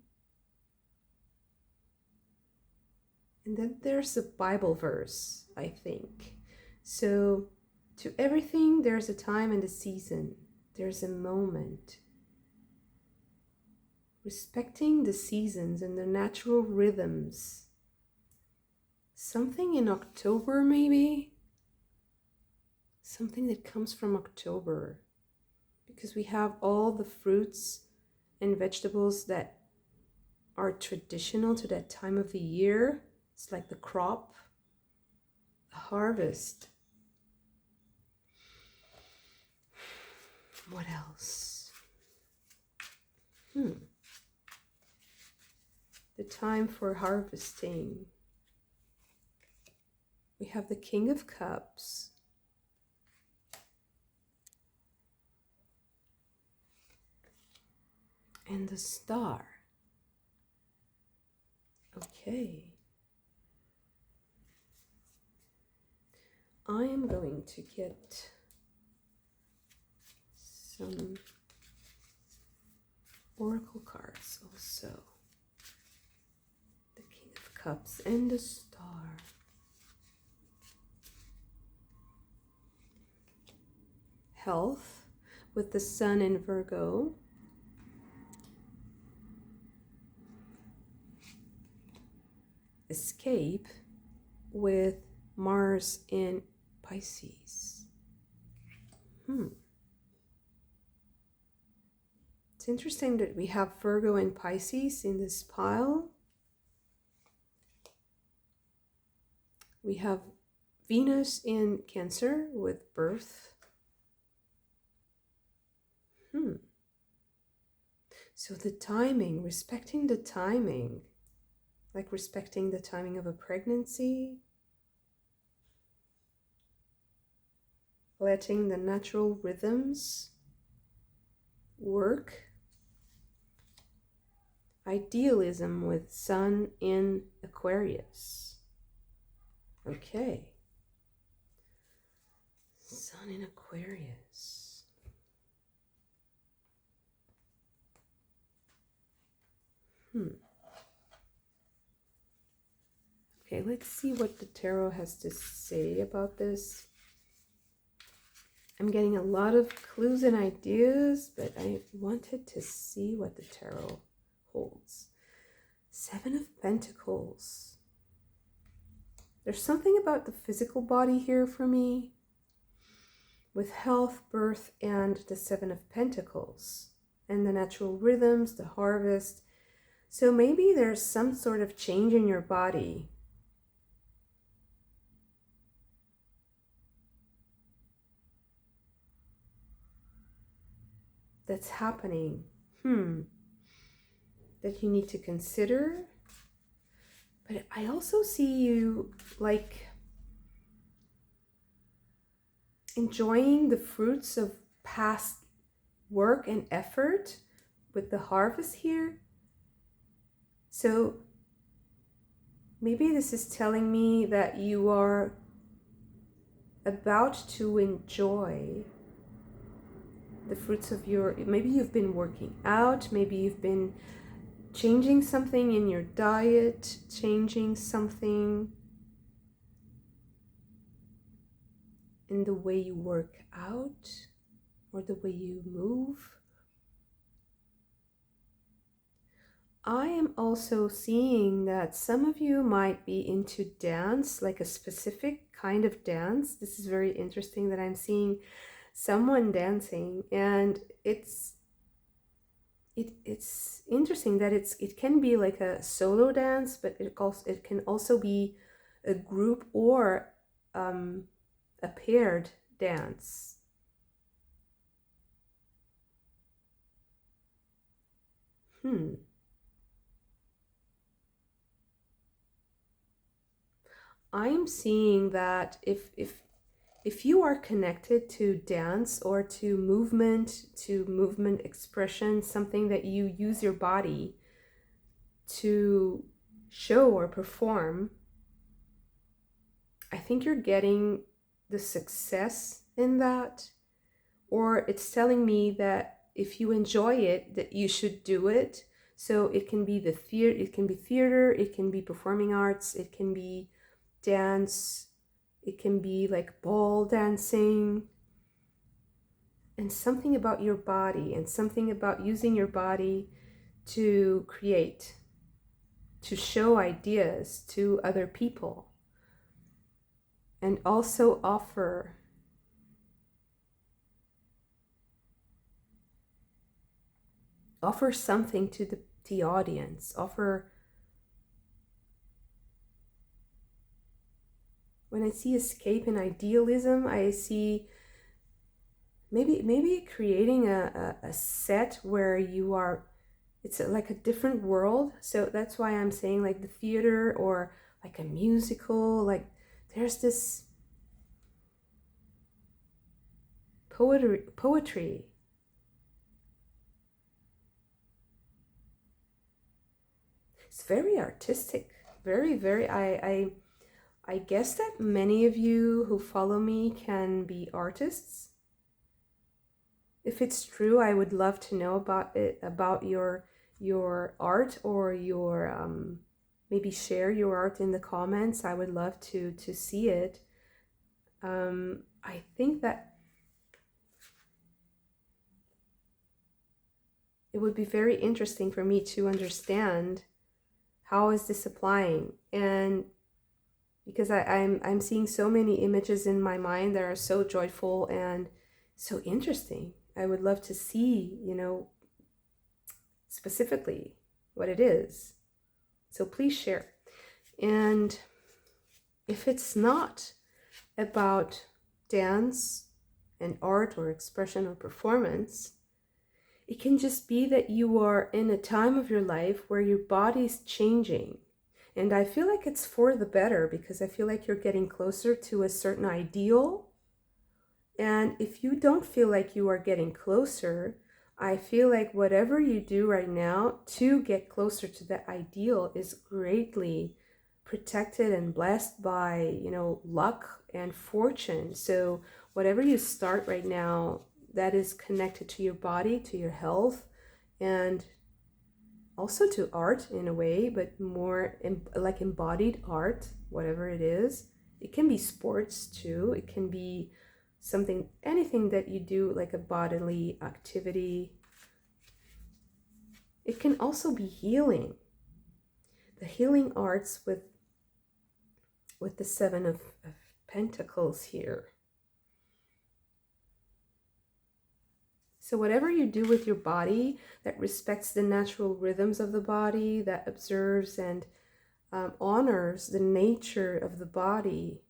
And then there's a Bible verse, I think. So to everything, there's a time and a season. There's a moment. Respecting the seasons and the natural rhythms. Something in October, maybe? Something that comes from October. Because we have all the fruits and vegetables that are traditional to that time of the year. It's like the crop, the harvest. What else? The time for harvesting. We have the King of Cups. And the Star. Okay. I am going to get some oracle cards also. The King of Cups and the Star. Health with the Sun in Virgo. Escape with Mars in Pisces. It's interesting that we have Virgo and Pisces in this pile. We have Venus in Cancer with birth. So the timing, respecting the timing, like respecting the timing of a pregnancy, letting the natural rhythms work. Idealism with Sun in Aquarius. Okay. Sun in Aquarius. Okay, let's see what the tarot has to say about this. I'm getting a lot of clues and ideas, but I wanted to see what the tarot holds. Seven of Pentacles. There's something about the physical body here for me, with health, birth, and the Seven of Pentacles, and the natural rhythms, the harvest. So maybe there's some sort of change in your body. That's happening. That you need to consider. But I also see you like enjoying the fruits of past work and effort with the harvest here. So maybe this is telling me that you are about to enjoy the fruits of your, maybe you've been working out, maybe you've been changing something in your diet, changing something in the way you work out or the way you move. I am also seeing that some of you might be into dance, like a specific kind of dance. This is very interesting that I'm seeing someone dancing, and it's interesting that it can be like a solo dance, but it can also be a group or a paired dance. I'm seeing that if you are connected to dance or to movement expression, something that you use your body to show or perform, I think you're getting the success in that, or it's telling me that if you enjoy it, that you should do it. So it can be it can be theater, it can be performing arts, it can be dance, it can be like ball dancing, and something about your body and something about using your body to create, to show ideas to other people, and also offer something to the audience, when I see escape and idealism, I see maybe creating a set where you are, it's like a different world. So that's why I'm saying like the theater or like a musical, like there's this poetry. It's very artistic, very I guess that many of you who follow me can be artists. If it's true, I would love to know about it, about your art, or your maybe share your art in the comments. I would love to see it. I think that it would be very interesting for me to understand how is this applying, and because I'm seeing so many images in my mind that are so joyful and so interesting. I would love to see, specifically what it is. So please share. And if it's not about dance and art or expression or performance, it can just be that you are in a time of your life where your body's changing. And I feel like it's for the better, because I feel like you're getting closer to a certain ideal. And if you don't feel like you are getting closer, I feel like whatever you do right now to get closer to that ideal is greatly protected and blessed by, luck and fortune. So whatever you start right now, that is connected to your body, to your health, and also to art in a way, but more like embodied art, whatever it is. It can be sports too. It can be something, anything that you do, like a bodily activity. It can also be healing. The healing arts with the Seven of Pentacles here. So whatever you do with your body that respects the natural rhythms of the body, that observes and honors the nature of the body,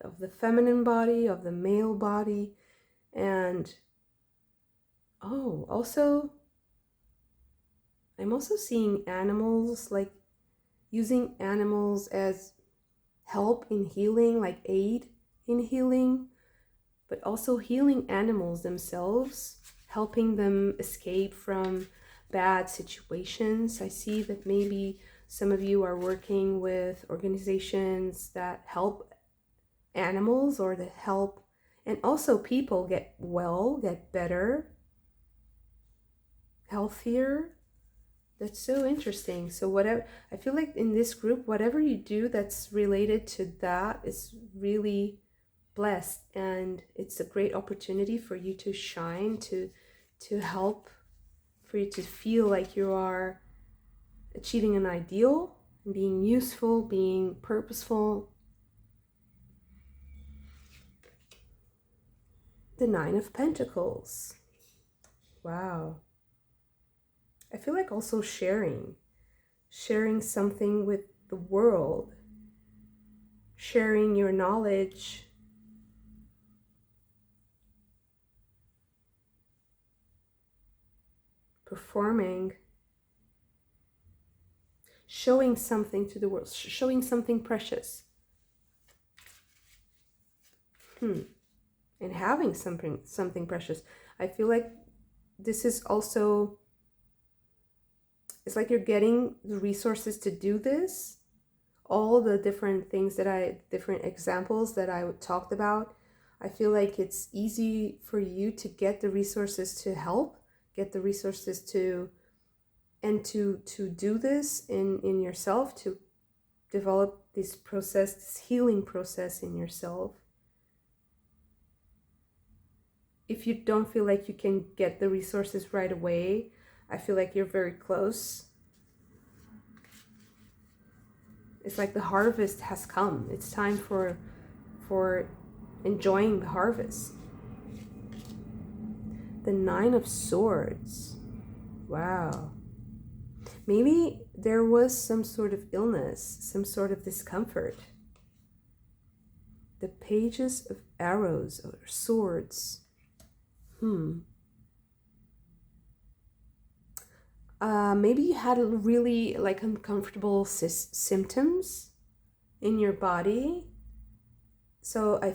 of the feminine body, of the male body, and also I'm also seeing animals, like using animals as help in healing, like aid in healing, but also healing animals themselves, helping them escape from bad situations. I see that maybe some of you are working with organizations that help animals or that help, and also people get well, get better, healthier. That's so interesting. So whatever, I feel like in this group, whatever you do that's related to that is really blessed, and it's a great opportunity for you to shine, to help, for you to feel like you are achieving an ideal, being useful, being purposeful. The Nine of Pentacles. Wow. I feel like also sharing something with the world, sharing your knowledge, performing, showing something to the world, showing something precious. And having something precious. I feel like this is also, it's like you're getting the resources to do this. All the different things different examples that I talked about, I feel like it's easy for you to get the resources to help, get the resources to do this in yourself, to develop this process, this healing process in yourself. If you don't feel like you can get the resources right away, I feel like you're very close. It's like the harvest has come. It's time for enjoying the harvest. The Nine of Swords. Wow. Maybe there was some sort of illness, some sort of discomfort. The Pages of Arrows or Swords. Maybe you had really like uncomfortable symptoms in your body. So I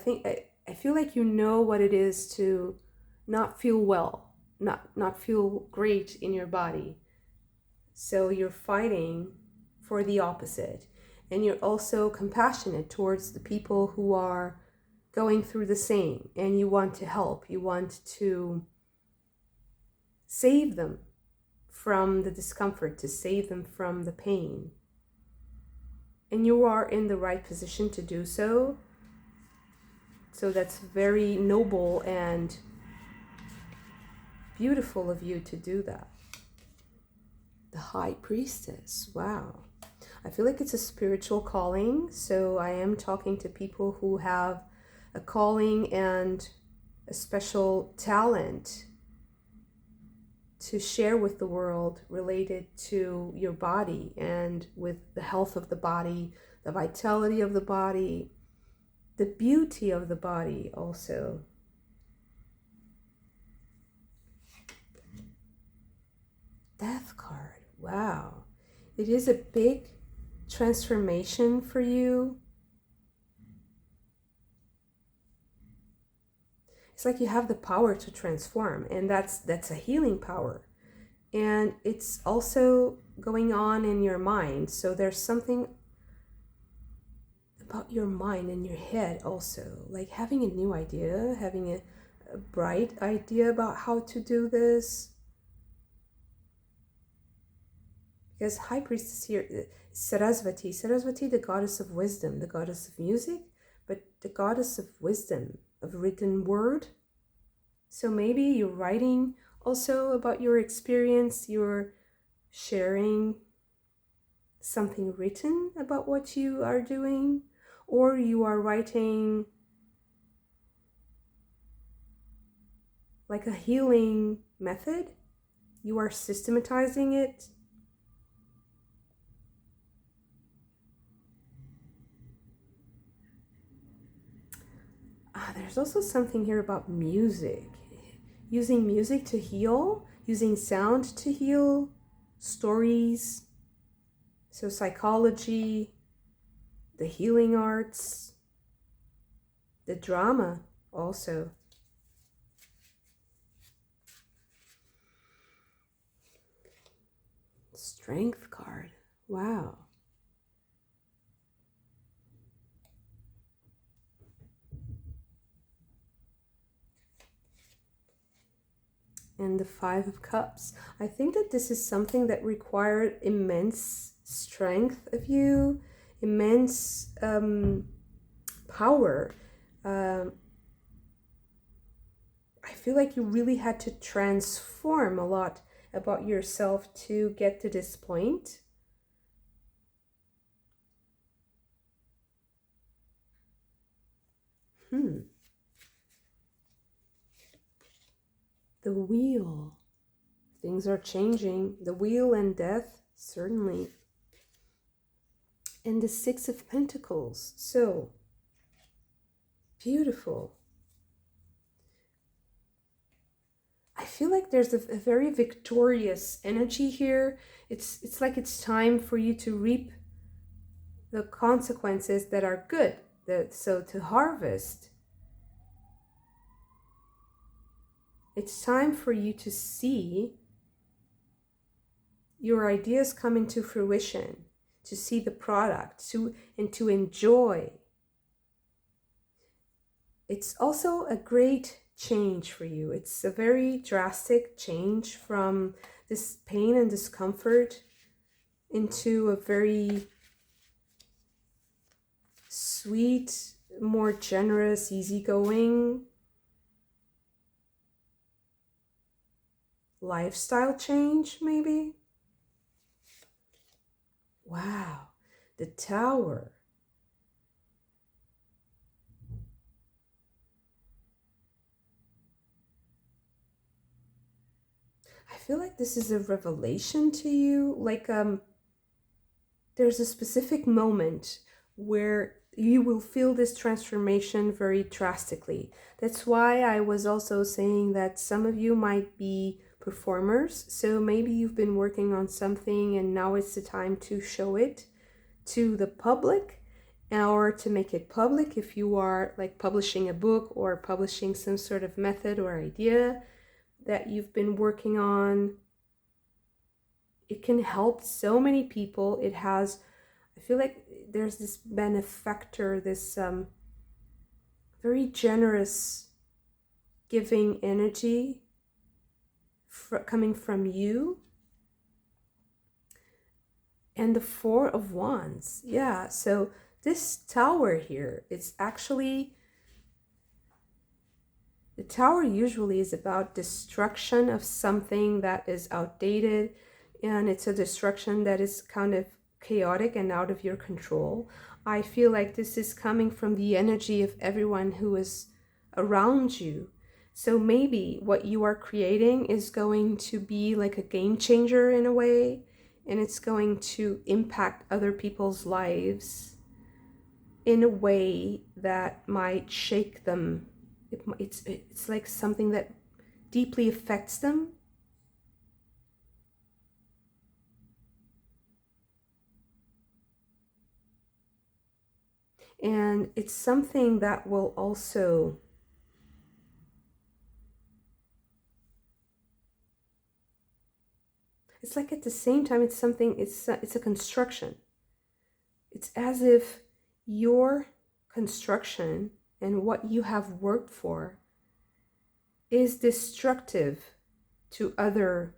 feel like you know what it is to not feel well, not feel great in your body. So you're fighting for the opposite. And you're also compassionate towards the people who are going through the same, and you want to help. You want to save them from the discomfort, to save them from the pain. And you are in the right position to do so. So that's very noble and beautiful of you to do that. The High Priestess. Wow. I feel like it's a spiritual calling. So I am talking to people who have a calling and a special talent to share with the world related to your body and with the health of the body, the vitality of the body, the beauty of the body also. Death card. Wow. It is a big transformation for you. It's like you have the power to transform, and that's a healing power. And it's also going on in your mind. So there's something about your mind and your head also, like having a new idea, having a bright idea about how to do this. Because High Priestess here, Sarasvati, the goddess of wisdom, the goddess of music, but the goddess of wisdom. of written word. So maybe you're writing also about your experience, you're sharing something written about what you are doing, or you are writing like a healing method. You are systematizing it. There's also something here about music. Using music to heal, using sound to heal, stories, so psychology, the healing arts, the drama also. Strength card. Wow. And the Five of Cups. I think that this is something that required immense strength of you, immense power. I feel like you really had to transform a lot about yourself to get to this point. The Wheel. Things are changing. The Wheel and Death, certainly. And the Six of Pentacles. So beautiful. I feel like there's a very victorious energy here. It's like it's time for you to reap the consequences that are good. So to harvest. It's time for you to see your ideas come into fruition, to see the product, and to enjoy. It's also a great change for you. It's a very drastic change from this pain and discomfort into a very sweet, more generous, easygoing lifestyle change, maybe. Wow, the Tower. I feel like this is a revelation to you. Like there's a specific moment where you will feel this transformation very drastically. That's why I was also saying that some of you might be performers. So maybe you've been working on something and now it's the time to show it to the public, or to make it public if you are like publishing a book or publishing some sort of method or idea that you've been working on. It can help so many people. It has, I feel like there's this benefactor, this very generous giving energy coming from you. And the Four of Wands. Yeah, so this Tower here, it's actually, the Tower usually is about destruction of something that is outdated, and it's a destruction that is kind of chaotic and out of your control. I feel like this is coming from the energy of everyone who is around you. So maybe what you are creating is going to be like a game changer in a way, and it's going to impact other people's lives in a way that might shake them. It's like something that deeply affects them. And it's something that will also it's like at the same time it's something, it's a construction. It's as if your construction and what you have worked for is destructive to other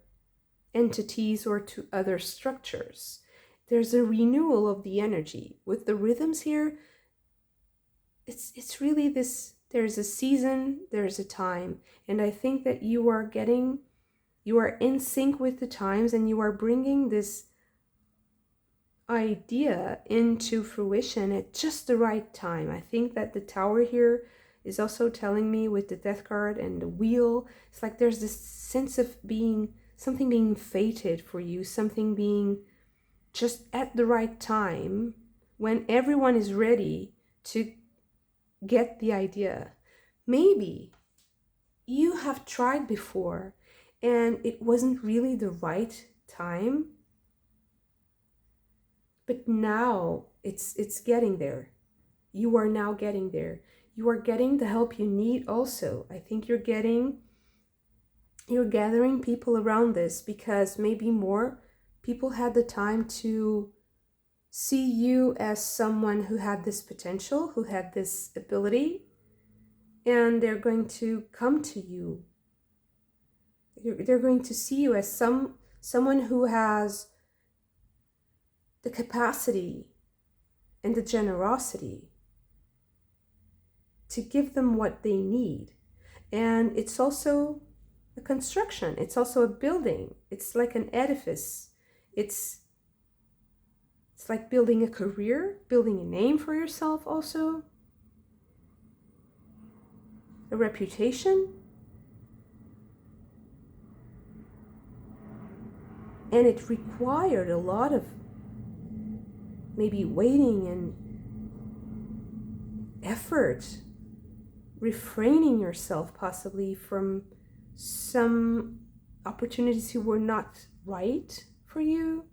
entities or to other structures. There's a renewal of the energy. With the rhythms here, it's really this There's a season, there's a time. And I think that you are in sync with the times, and you are bringing this idea into fruition at just the right time. I think that the Tower here is also telling me, with the Death card and the Wheel, it's like there's this sense of something being fated for you, something being just at the right time when everyone is ready to get the idea. Maybe you have tried before and it wasn't really the right time, but now it's getting there. You are now getting there. You are getting the help you need also. I think you're gathering people around this, because maybe more people had the time to see you as someone who had this potential, who had this ability, and they're going to come to you. They're going to see you as someone who has the capacity and the generosity to give them what they need. And it's also a construction. It's also a building. It's like an edifice. It's like building a career, building a name for yourself also, a reputation. And it required a lot of maybe waiting and effort, refraining yourself possibly from some opportunities who were not right for you.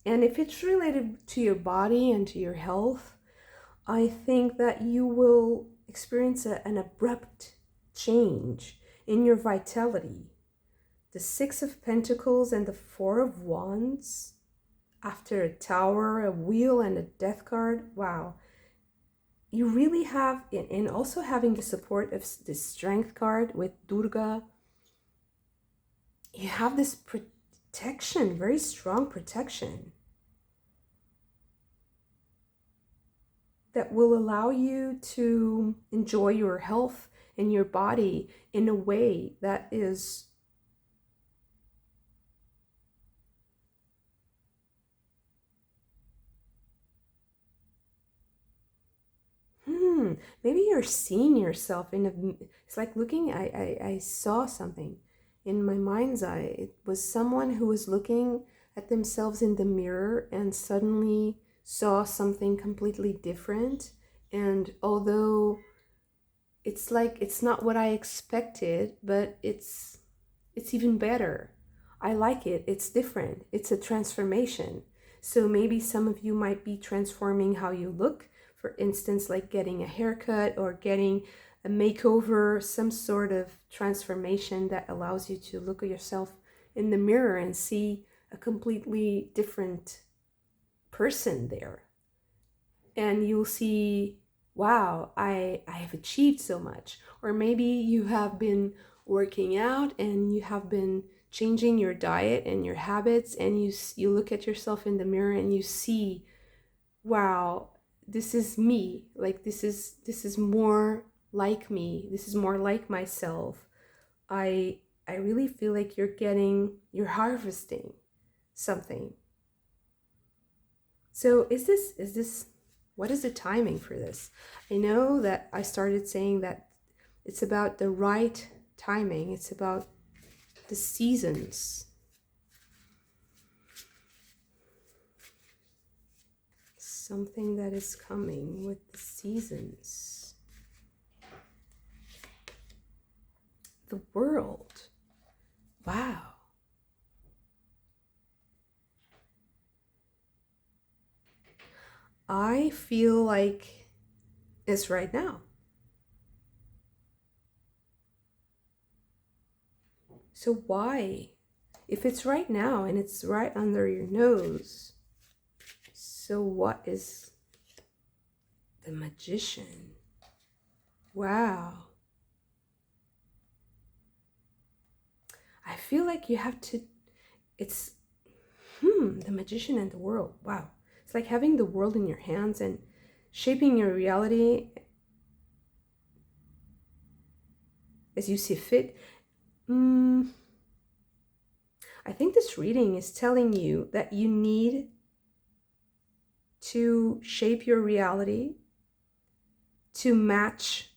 And if it's related to your body and to your health, I think that you will experience an abrupt change in your vitality. The Six of Pentacles and the Four of Wands, after a Tower, a Wheel, and a Death card, wow. You really have, and also having the support of the Strength card with Durga, you have this protection, very strong protection, that will allow you to enjoy your health and your body in a way that is maybe you're seeing yourself in it's like looking, I saw something in my mind's eye. It was someone who was looking at themselves in the mirror and suddenly saw something completely different. And although it's like it's not what I expected, but it's even better. I like it. It's different. It's a transformation. So maybe some of you might be transforming how you look. For instance, like getting a haircut or getting a makeover, some sort of transformation that allows you to look at yourself in the mirror and see a completely different person there. And you'll see, wow, I have achieved so much. Or maybe you have been working out and you have been changing your diet and your habits, and you look at yourself in the mirror and you see, wow, this is me. Like this is more like me. This is more like myself. I really feel like you're harvesting something. So is this what is the timing for this? I know that I started saying that it's about the right timing. It's about the seasons. Something that is coming with the seasons. The world. Wow. I feel like it's right now. So why? If it's right now and it's right under your nose, so what is the Magician? Wow. I feel like you have to, it's, The magician and the world. Wow. It's like having the world in your hands and shaping your reality as you see fit. I think this reading is telling you that you need to shape your reality to match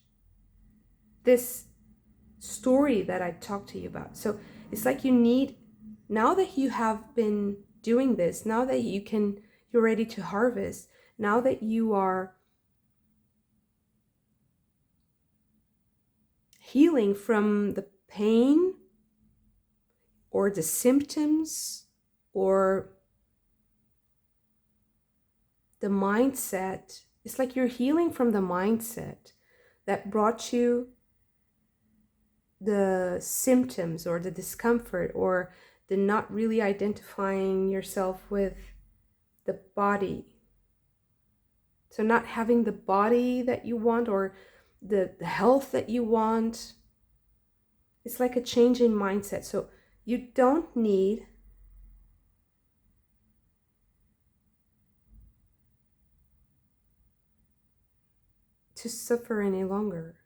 this story that I talked to you about. So it's like you need, now that you have been doing this, now that you're ready to harvest, now that you are healing from the pain or the symptoms or the mindset, it's like you're healing from the mindset that brought you the symptoms or the discomfort or the not really identifying yourself with the body. So not having the body that you want or the health that you want. It's like a change in mindset. So you don't need to suffer any longer.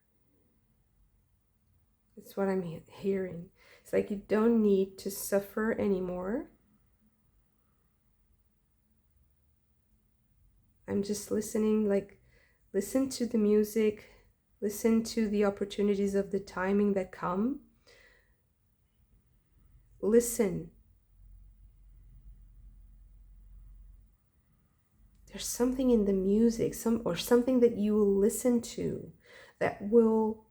That's what I'm hearing. It's like you don't need to suffer anymore. I'm just listening, like listen to the music, listen to the opportunities of the timing that come. Listen. There's something in the music, something that you will listen to that will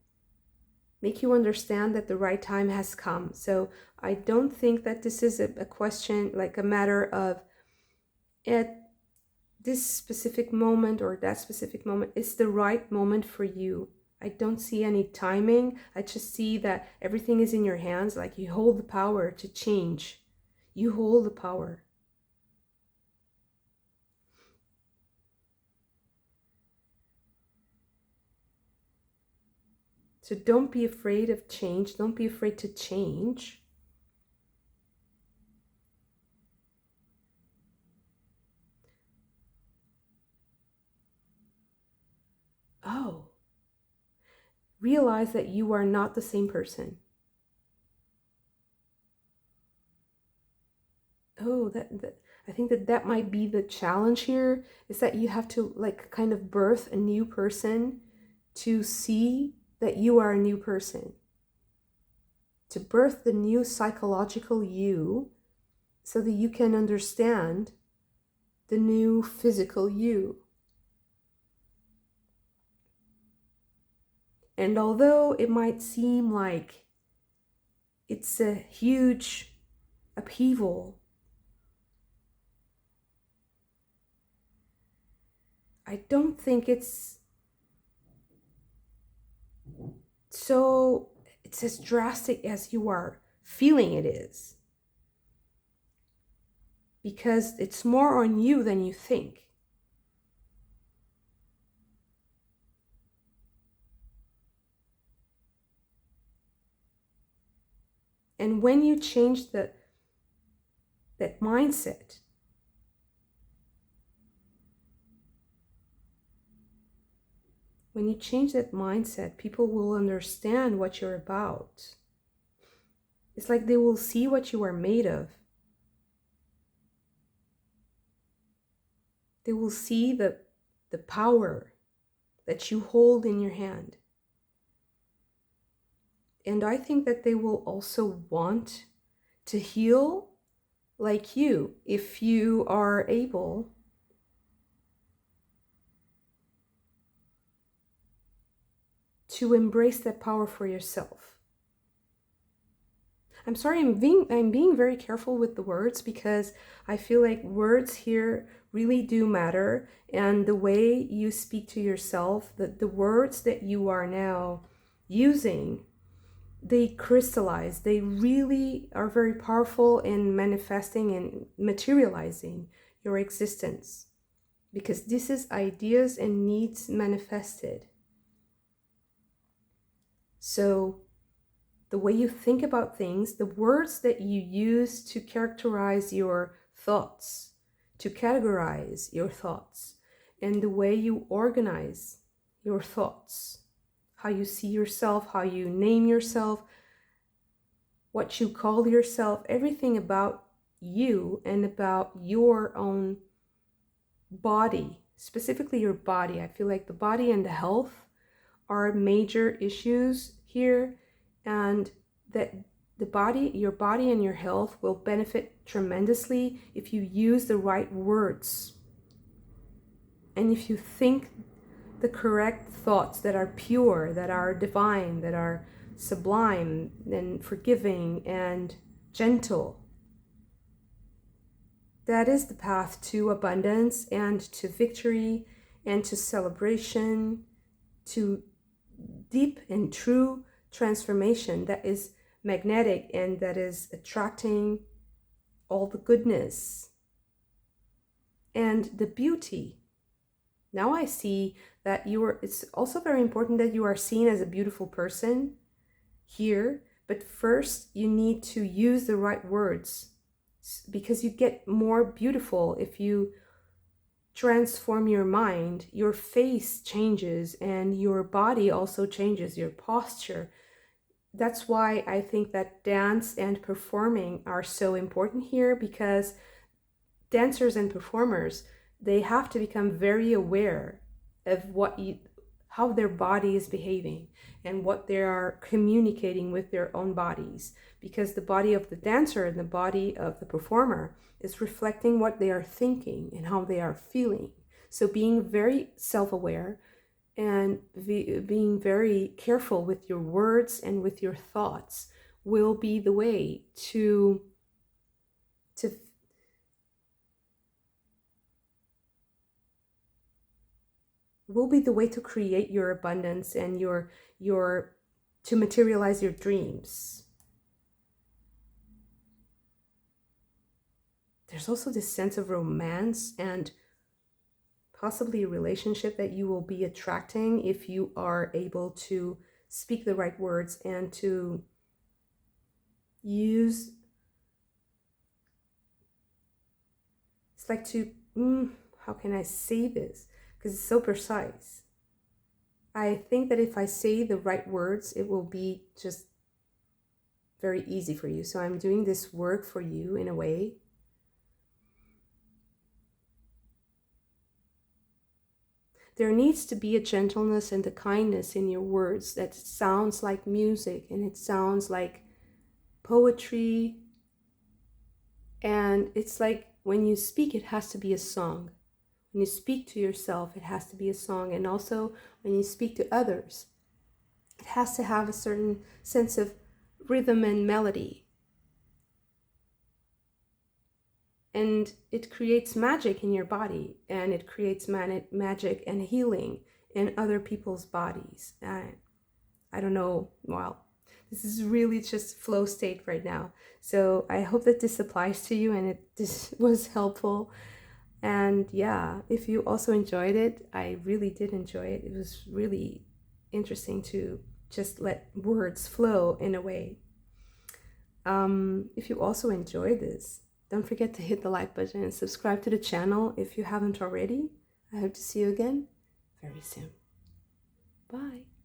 make you understand that the right time has come. So I don't think that this is a question, like a matter of at this specific moment or that specific moment, it's the right moment for you. I don't see any timing. I just see that everything is in your hands, like you hold the power to change. You hold the power. So don't be afraid of change. Don't be afraid to change. Oh, realize that you are not the same person. Oh, I think that might be the challenge here, is that you have to like kind of birth a new person to see that you are a new person, to birth the new psychological you so that you can understand the new physical you. And although it might seem like it's a huge upheaval, I don't think it's as drastic as you are feeling it is, because it's more on you than you think. And when you change that mindset, people will understand what you're about. It's like they will see what you are made of. They will see the power that you hold in your hand. And I think that they will also want to heal like you, if you are able to embrace that power for yourself. I'm sorry, I'm being very careful with the words, because I feel like words here really do matter, and the way you speak to yourself, the words that you are now using, they crystallize. They really are very powerful in manifesting and materializing your existence, because this is ideas and needs manifested. So the way you think about things, the words that you use to characterize your thoughts, to categorize your thoughts, and the way you organize your thoughts, how you see yourself, how you name yourself, what you call yourself, everything about you and about your own body, specifically your body. I feel like the body and the health are major issues here, and that your body and your health will benefit tremendously if you use the right words and if you think the correct thoughts that are pure, that are divine, that are sublime and forgiving and gentle. That is the path to abundance and to victory and to celebration, to deep and true transformation that is magnetic and that is attracting all the goodness and the beauty. Now I see that it's also very important that you are seen as a beautiful person here, but first you need to use the right words, because you get more beautiful if you transform your mind. Your face changes and your body also changes, your posture. That's why I think that dance and performing are so important here, because dancers and performers, they have to become very aware of how their body is behaving and what they are communicating with their own bodies, because the body of the dancer and the body of the performer is reflecting what they are thinking and how they are feeling. So being very self-aware and being very careful with your words and with your thoughts will be the way to create your abundance and to materialize your dreams. There's also this sense of romance and possibly a relationship that you will be attracting if you are able to speak the right words and to use, it's like to, how can I say this? Because it's so precise. I think that if I say the right words, it will be just very easy for you. So I'm doing this work for you in a way. There needs to be a gentleness and a kindness in your words that sounds like music and it sounds like poetry. And it's like when you speak, it has to be a song. When you speak to yourself, it has to be a song. And also when you speak to others, it has to have a certain sense of rhythm and melody. And it creates magic in your body, and it creates magic and healing in other people's bodies. I don't know, well, this is really just flow state right now. So I hope that this applies to you and this was helpful. And yeah, if you also enjoyed it, I really did enjoy it. It was really interesting to just let words flow in a way. If you also enjoyed this, don't forget to hit the like button and subscribe to the channel if you haven't already. I hope to see you again very soon. Bye.